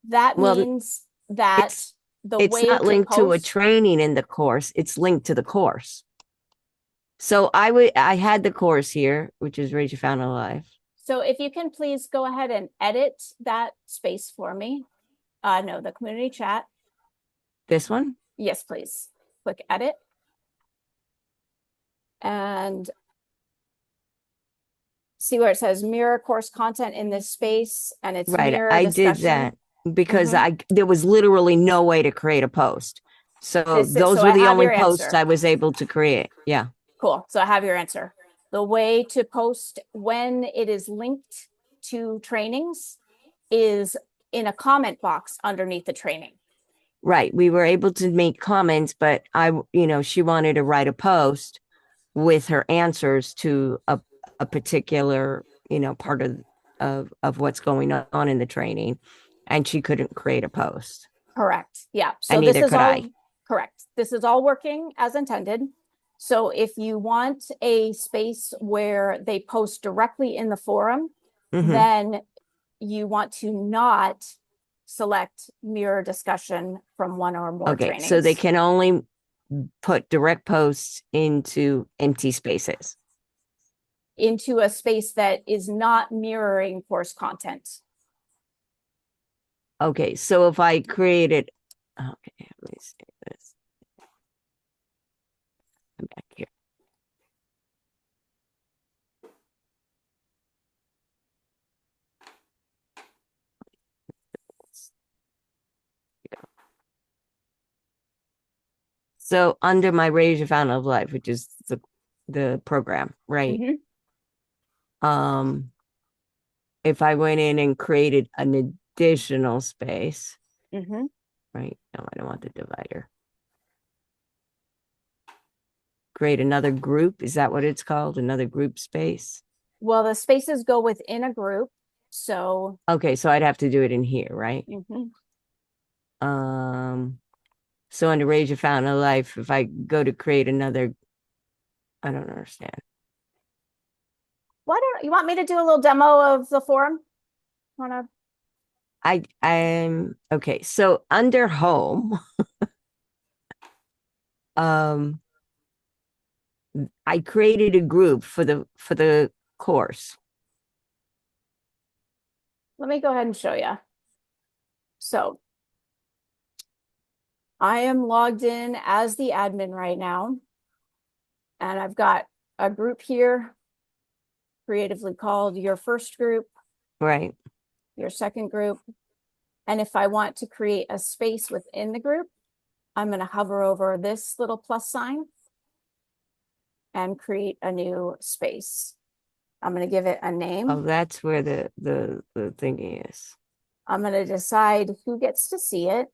Speaker 3: That
Speaker 6: well,
Speaker 3: means that
Speaker 6: it's
Speaker 3: the
Speaker 6: it's
Speaker 3: way
Speaker 6: not
Speaker 3: to
Speaker 6: linked to a
Speaker 3: post,
Speaker 6: training in the course. It's linked to the course. So I had the course here, which is Raise Your Found Alive.
Speaker 3: so if you can please go ahead and edit that space for me. No, the community chat.
Speaker 6: This one?
Speaker 3: Yes, please. Click edit. And see where it says mirror course content in this space and it's
Speaker 6: Right.
Speaker 3: mirror
Speaker 6: I did
Speaker 3: discussion.
Speaker 6: that because
Speaker 3: Mhm.
Speaker 6: there was literally no way to create a post. So those
Speaker 3: So
Speaker 6: were
Speaker 3: I
Speaker 6: the
Speaker 3: have
Speaker 6: only
Speaker 3: your
Speaker 6: posts
Speaker 3: answer.
Speaker 6: I was able to create. Yeah.
Speaker 3: Cool. So I have your answer. The way to post when it is linked to trainings is in a comment box underneath the training.
Speaker 6: Right. We were able to make comments, but she wanted to write a post with her answers to a particular, part of what's going on in the training. And she couldn't create a post.
Speaker 3: Correct. Yeah. So
Speaker 6: And
Speaker 3: this
Speaker 6: neither
Speaker 3: is
Speaker 6: could
Speaker 3: all
Speaker 6: I.
Speaker 3: correct. This is all working as intended. So if you want a space where they post directly in the forum,
Speaker 6: Mm-hmm.
Speaker 3: then you want to not select mirror discussion from one or more
Speaker 6: Okay.
Speaker 3: trainings.
Speaker 6: So they can only put direct posts into empty spaces.
Speaker 3: Into a space that is not mirroring course content.
Speaker 6: Okay. So if I created Okay, let me see this. I'm back here. So under my Raise Your Fountain of Life, which is the program, right?
Speaker 3: Mhm.
Speaker 6: If I went in and created an additional space,
Speaker 3: Mhm.
Speaker 6: right? No, I don't want the divider. Create another group. Is that what it's called? Another group space?
Speaker 3: Well, the spaces go within a group. So,
Speaker 6: Okay, so I'd have to do it in here, right?
Speaker 3: mhm.
Speaker 6: So under Raise Your Fountain of Life, if I go to create another, I don't understand.
Speaker 3: Why don't you want me to do a little demo of the forum? Wanna?
Speaker 6: I'm okay. So under home, um, I created a group for the course.
Speaker 3: Let me go ahead and show you. So I am logged in as the admin right now, and I've got a group here, creatively called your first group,
Speaker 6: Right.
Speaker 3: your second group. And if I want to create a space within the group, I'm going to hover over this little plus sign and create a new space. I'm going to give it a name.
Speaker 6: Oh, that's where the thingy is.
Speaker 3: I'm going to decide who gets to see it.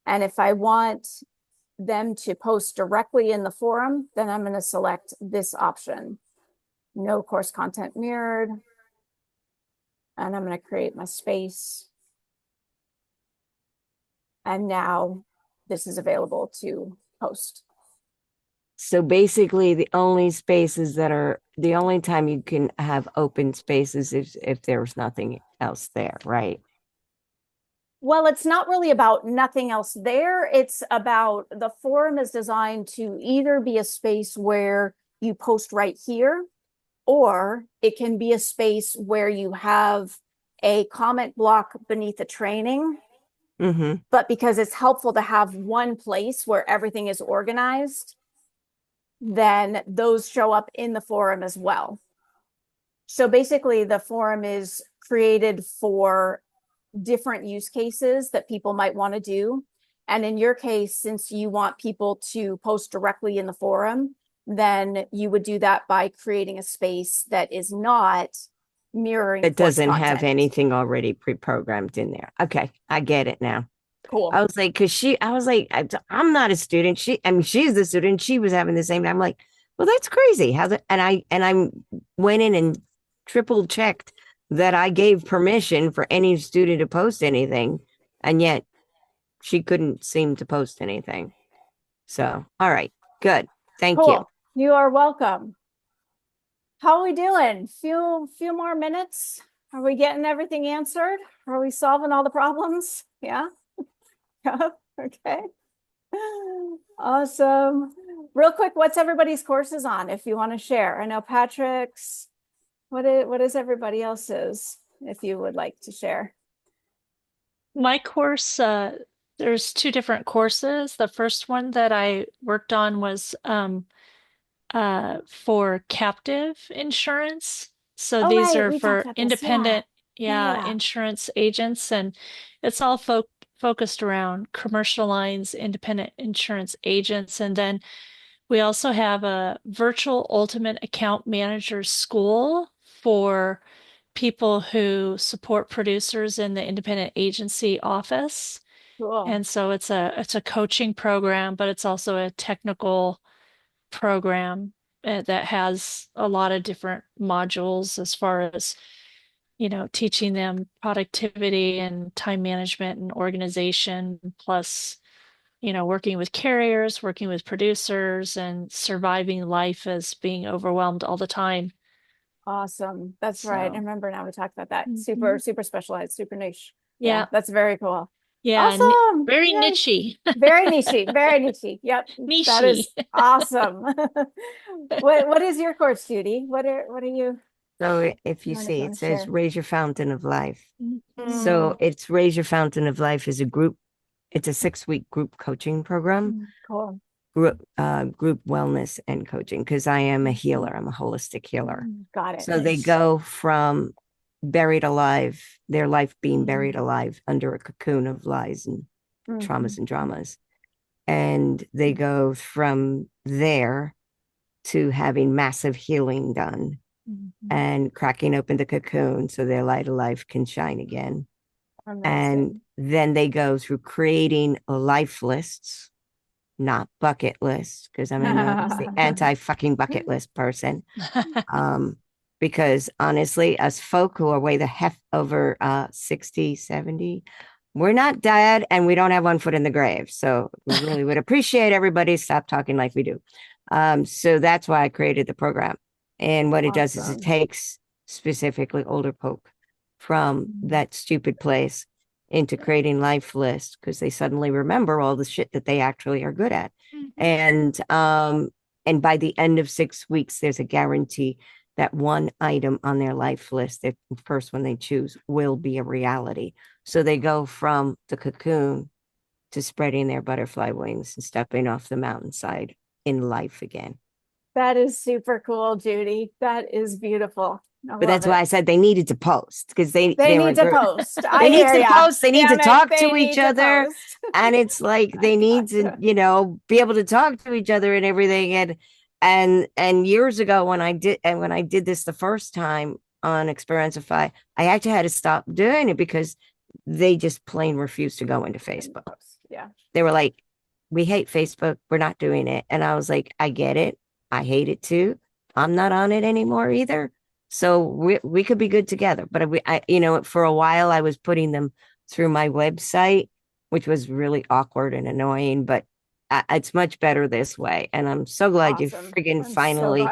Speaker 3: And if I want them to post directly in the forum, then I'm going to select this option. No course content mirrored. And I'm going to create my space. And now this is available to post.
Speaker 6: So basically, the only spaces that are the only time you can have open spaces is if there's nothing else there, right?
Speaker 3: Well, it's not really about nothing else there. It's about the forum is designed to either be a space where you post right here, or it can be a space where you have a comment block beneath the training.
Speaker 6: Mm-hmm.
Speaker 3: But because it's helpful to have one place where everything is organized, then those show up in the forum as well. So basically, the forum is created for different use cases that people might want to do. And in your case, since you want people to post directly in the forum, then you would do that by creating a space that is not mirroring
Speaker 6: It
Speaker 3: course
Speaker 6: doesn't have
Speaker 3: content.
Speaker 6: anything already pre-programmed in there. Okay, I get it now.
Speaker 3: Cool.
Speaker 6: I was like, I was like, I'm not a student. I mean, she's the student. She was having the same. I'm like, well, that's crazy. I went in and triple checked that I gave permission for any student to post anything, and yet she couldn't seem to post anything. So, all right, good. Thank you.
Speaker 3: Cool. You are welcome. How are we doing? Few more minutes? Are we getting everything answered? Are we solving all the problems? Yeah. Okay. Awesome. Real quick, what's everybody's courses on if you want to share? I know Patrick's. What is everybody else's if you would like to share?
Speaker 5: My course, there's two different courses. The first one that I worked on was for captive insurance. So
Speaker 3: Oh,
Speaker 5: these
Speaker 3: right.
Speaker 5: are
Speaker 3: We talked
Speaker 5: for
Speaker 3: about this. Yeah.
Speaker 5: independent,
Speaker 3: Yeah.
Speaker 5: yeah,
Speaker 3: Yeah.
Speaker 5: insurance agents, and it's all focused around commercial lines, independent insurance agents. And then we also have a virtual ultimate account manager school for people who support producers in the independent agency office.
Speaker 3: Cool.
Speaker 5: And so it's a coaching program, but it's also a technical program that has a lot of different modules as far as, teaching them productivity and time management and organization, plus, working with carriers, working with producers, and surviving life as being overwhelmed all the time.
Speaker 3: Awesome. That's right. I
Speaker 5: So,
Speaker 3: remember now we talked about that. Super,
Speaker 5: mhm.
Speaker 3: super specialized, super niche. Yeah,
Speaker 5: Yeah,
Speaker 3: that's very cool.
Speaker 5: yeah,
Speaker 3: Awesome.
Speaker 5: very
Speaker 3: Yay.
Speaker 5: nichey,
Speaker 3: Very nichey, very nichey. Yep. That
Speaker 5: nichey.
Speaker 3: is awesome. What is your course, Judy? What are you?
Speaker 6: So if
Speaker 3: I
Speaker 6: you
Speaker 3: don't know if
Speaker 6: see,
Speaker 3: you
Speaker 6: it
Speaker 3: want to
Speaker 6: says
Speaker 3: share.
Speaker 6: Raise Your Fountain of Life.
Speaker 5: Mhm.
Speaker 6: So it's Raise Your Fountain of Life is a group it's a 6-week group coaching program,
Speaker 3: Cool.
Speaker 6: group wellness and coaching, because I am a healer. I'm a holistic healer.
Speaker 3: Got it.
Speaker 6: So they
Speaker 4: Nice.
Speaker 6: go from buried alive, their life being buried alive under a cocoon of lies and traumas and dramas. And they go from there to having massive healing done and cracking open the cocoon so their light of life can shine again. And then they go through creating life lists, not bucket lists, because I'm the anti-fucking bucket list person. Because honestly, us folk who are way the hef over 60, 70, we're not dead and we don't have one foot in the grave. So we really would appreciate everybody stop talking like we do. So that's why I created the program. And what it does is it takes specifically older folk from that stupid place into creating life lists because they suddenly remember all the shit that they actually are good at. And by the end of 6 weeks, there's a guarantee that one item on their life list, the first one they choose, will be a reality. So they go from the cocoon to spreading their butterfly wings and stepping off the mountainside in life again.
Speaker 3: That is super cool, Judy. That is beautiful.
Speaker 6: But that's why I said they needed to post because they
Speaker 3: need to post.
Speaker 6: They need to post. They need to talk to each other,
Speaker 3: post.
Speaker 6: and it's like they need to, be able to talk to each other and everything. And years ago when I did this the first time on Xperiencify, I actually had to stop doing it because they just plain refused to go into Facebook.
Speaker 3: Yeah,
Speaker 6: they were like, "We hate Facebook. We're not doing it." And I was like, "I get it. I hate it too. I'm not on it anymore either. So we could be good together." But for a while I was putting them through my website, which was really awkward and annoying, but it's much better this way. And I'm so glad you friggin' finally.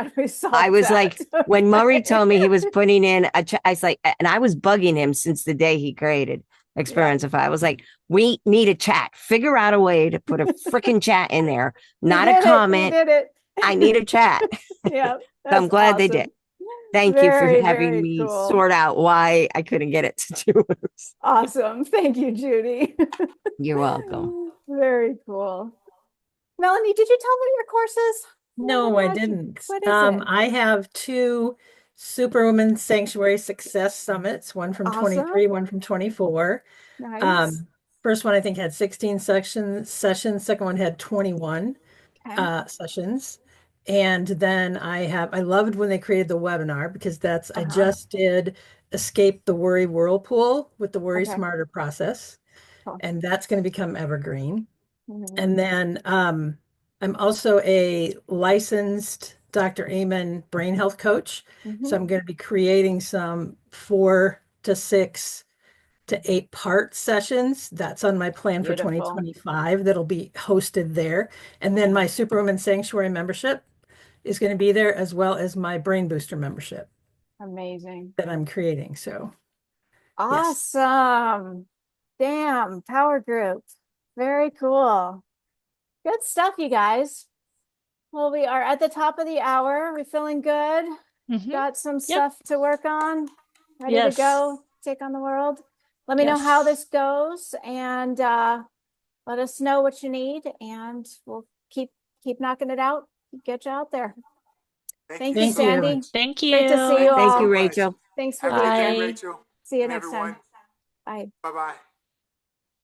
Speaker 6: I was like, when Murray told me he was putting in I was like, and I was bugging him since the day he created Xperiencify. I was like, we need a chat. Figure out a way to put a freaking chat in there, not a comment.
Speaker 3: He did it.
Speaker 6: I need a chat.
Speaker 3: Yeah.
Speaker 6: So I'm glad they did. Thank you for having me sort out why I couldn't get it to do it.
Speaker 3: Awesome. Thank you, Judy.
Speaker 6: You're welcome.
Speaker 3: Very cool. Melanie, did you tell them your courses?
Speaker 4: No, I didn't.
Speaker 3: What is it?
Speaker 4: I have 2 Superwoman Sanctuary Success Summits, one from 23, one from 24.
Speaker 3: Nice.
Speaker 4: First one I think had 16 sessions. Second one had 21 sessions. And then I loved when they created the webinar because I just did Escape the Worry Whirlpool with the Worry Smarter process. And that's going to become evergreen. And then I'm also a licensed Dr. Amen brain health coach. So I'm going to be creating some 4 to 6 to 8 part sessions. That's on my plan for 2025. That'll be hosted there. And then my Superwoman Sanctuary membership is going to be there, as well as my Brain Booster membership.
Speaker 3: Amazing.
Speaker 4: That I'm creating. So
Speaker 3: awesome. Yes. Damn, power group. Very cool. Good stuff, you guys. Well, we are at the top of the hour. We feeling good? Got some stuff to work on? Ready to go take on the world? Let me know how this goes, and let us know what you need, and we'll keep knocking it out. Get you out there. Thank you, Sandy.
Speaker 5: Thank you.
Speaker 3: Great to see you all.
Speaker 6: Thank you, Rachel.
Speaker 3: Thanks for
Speaker 2: being
Speaker 3: being
Speaker 2: here,
Speaker 3: here.
Speaker 2: Rachel.
Speaker 3: See you next time. Bye.
Speaker 2: Bye-bye.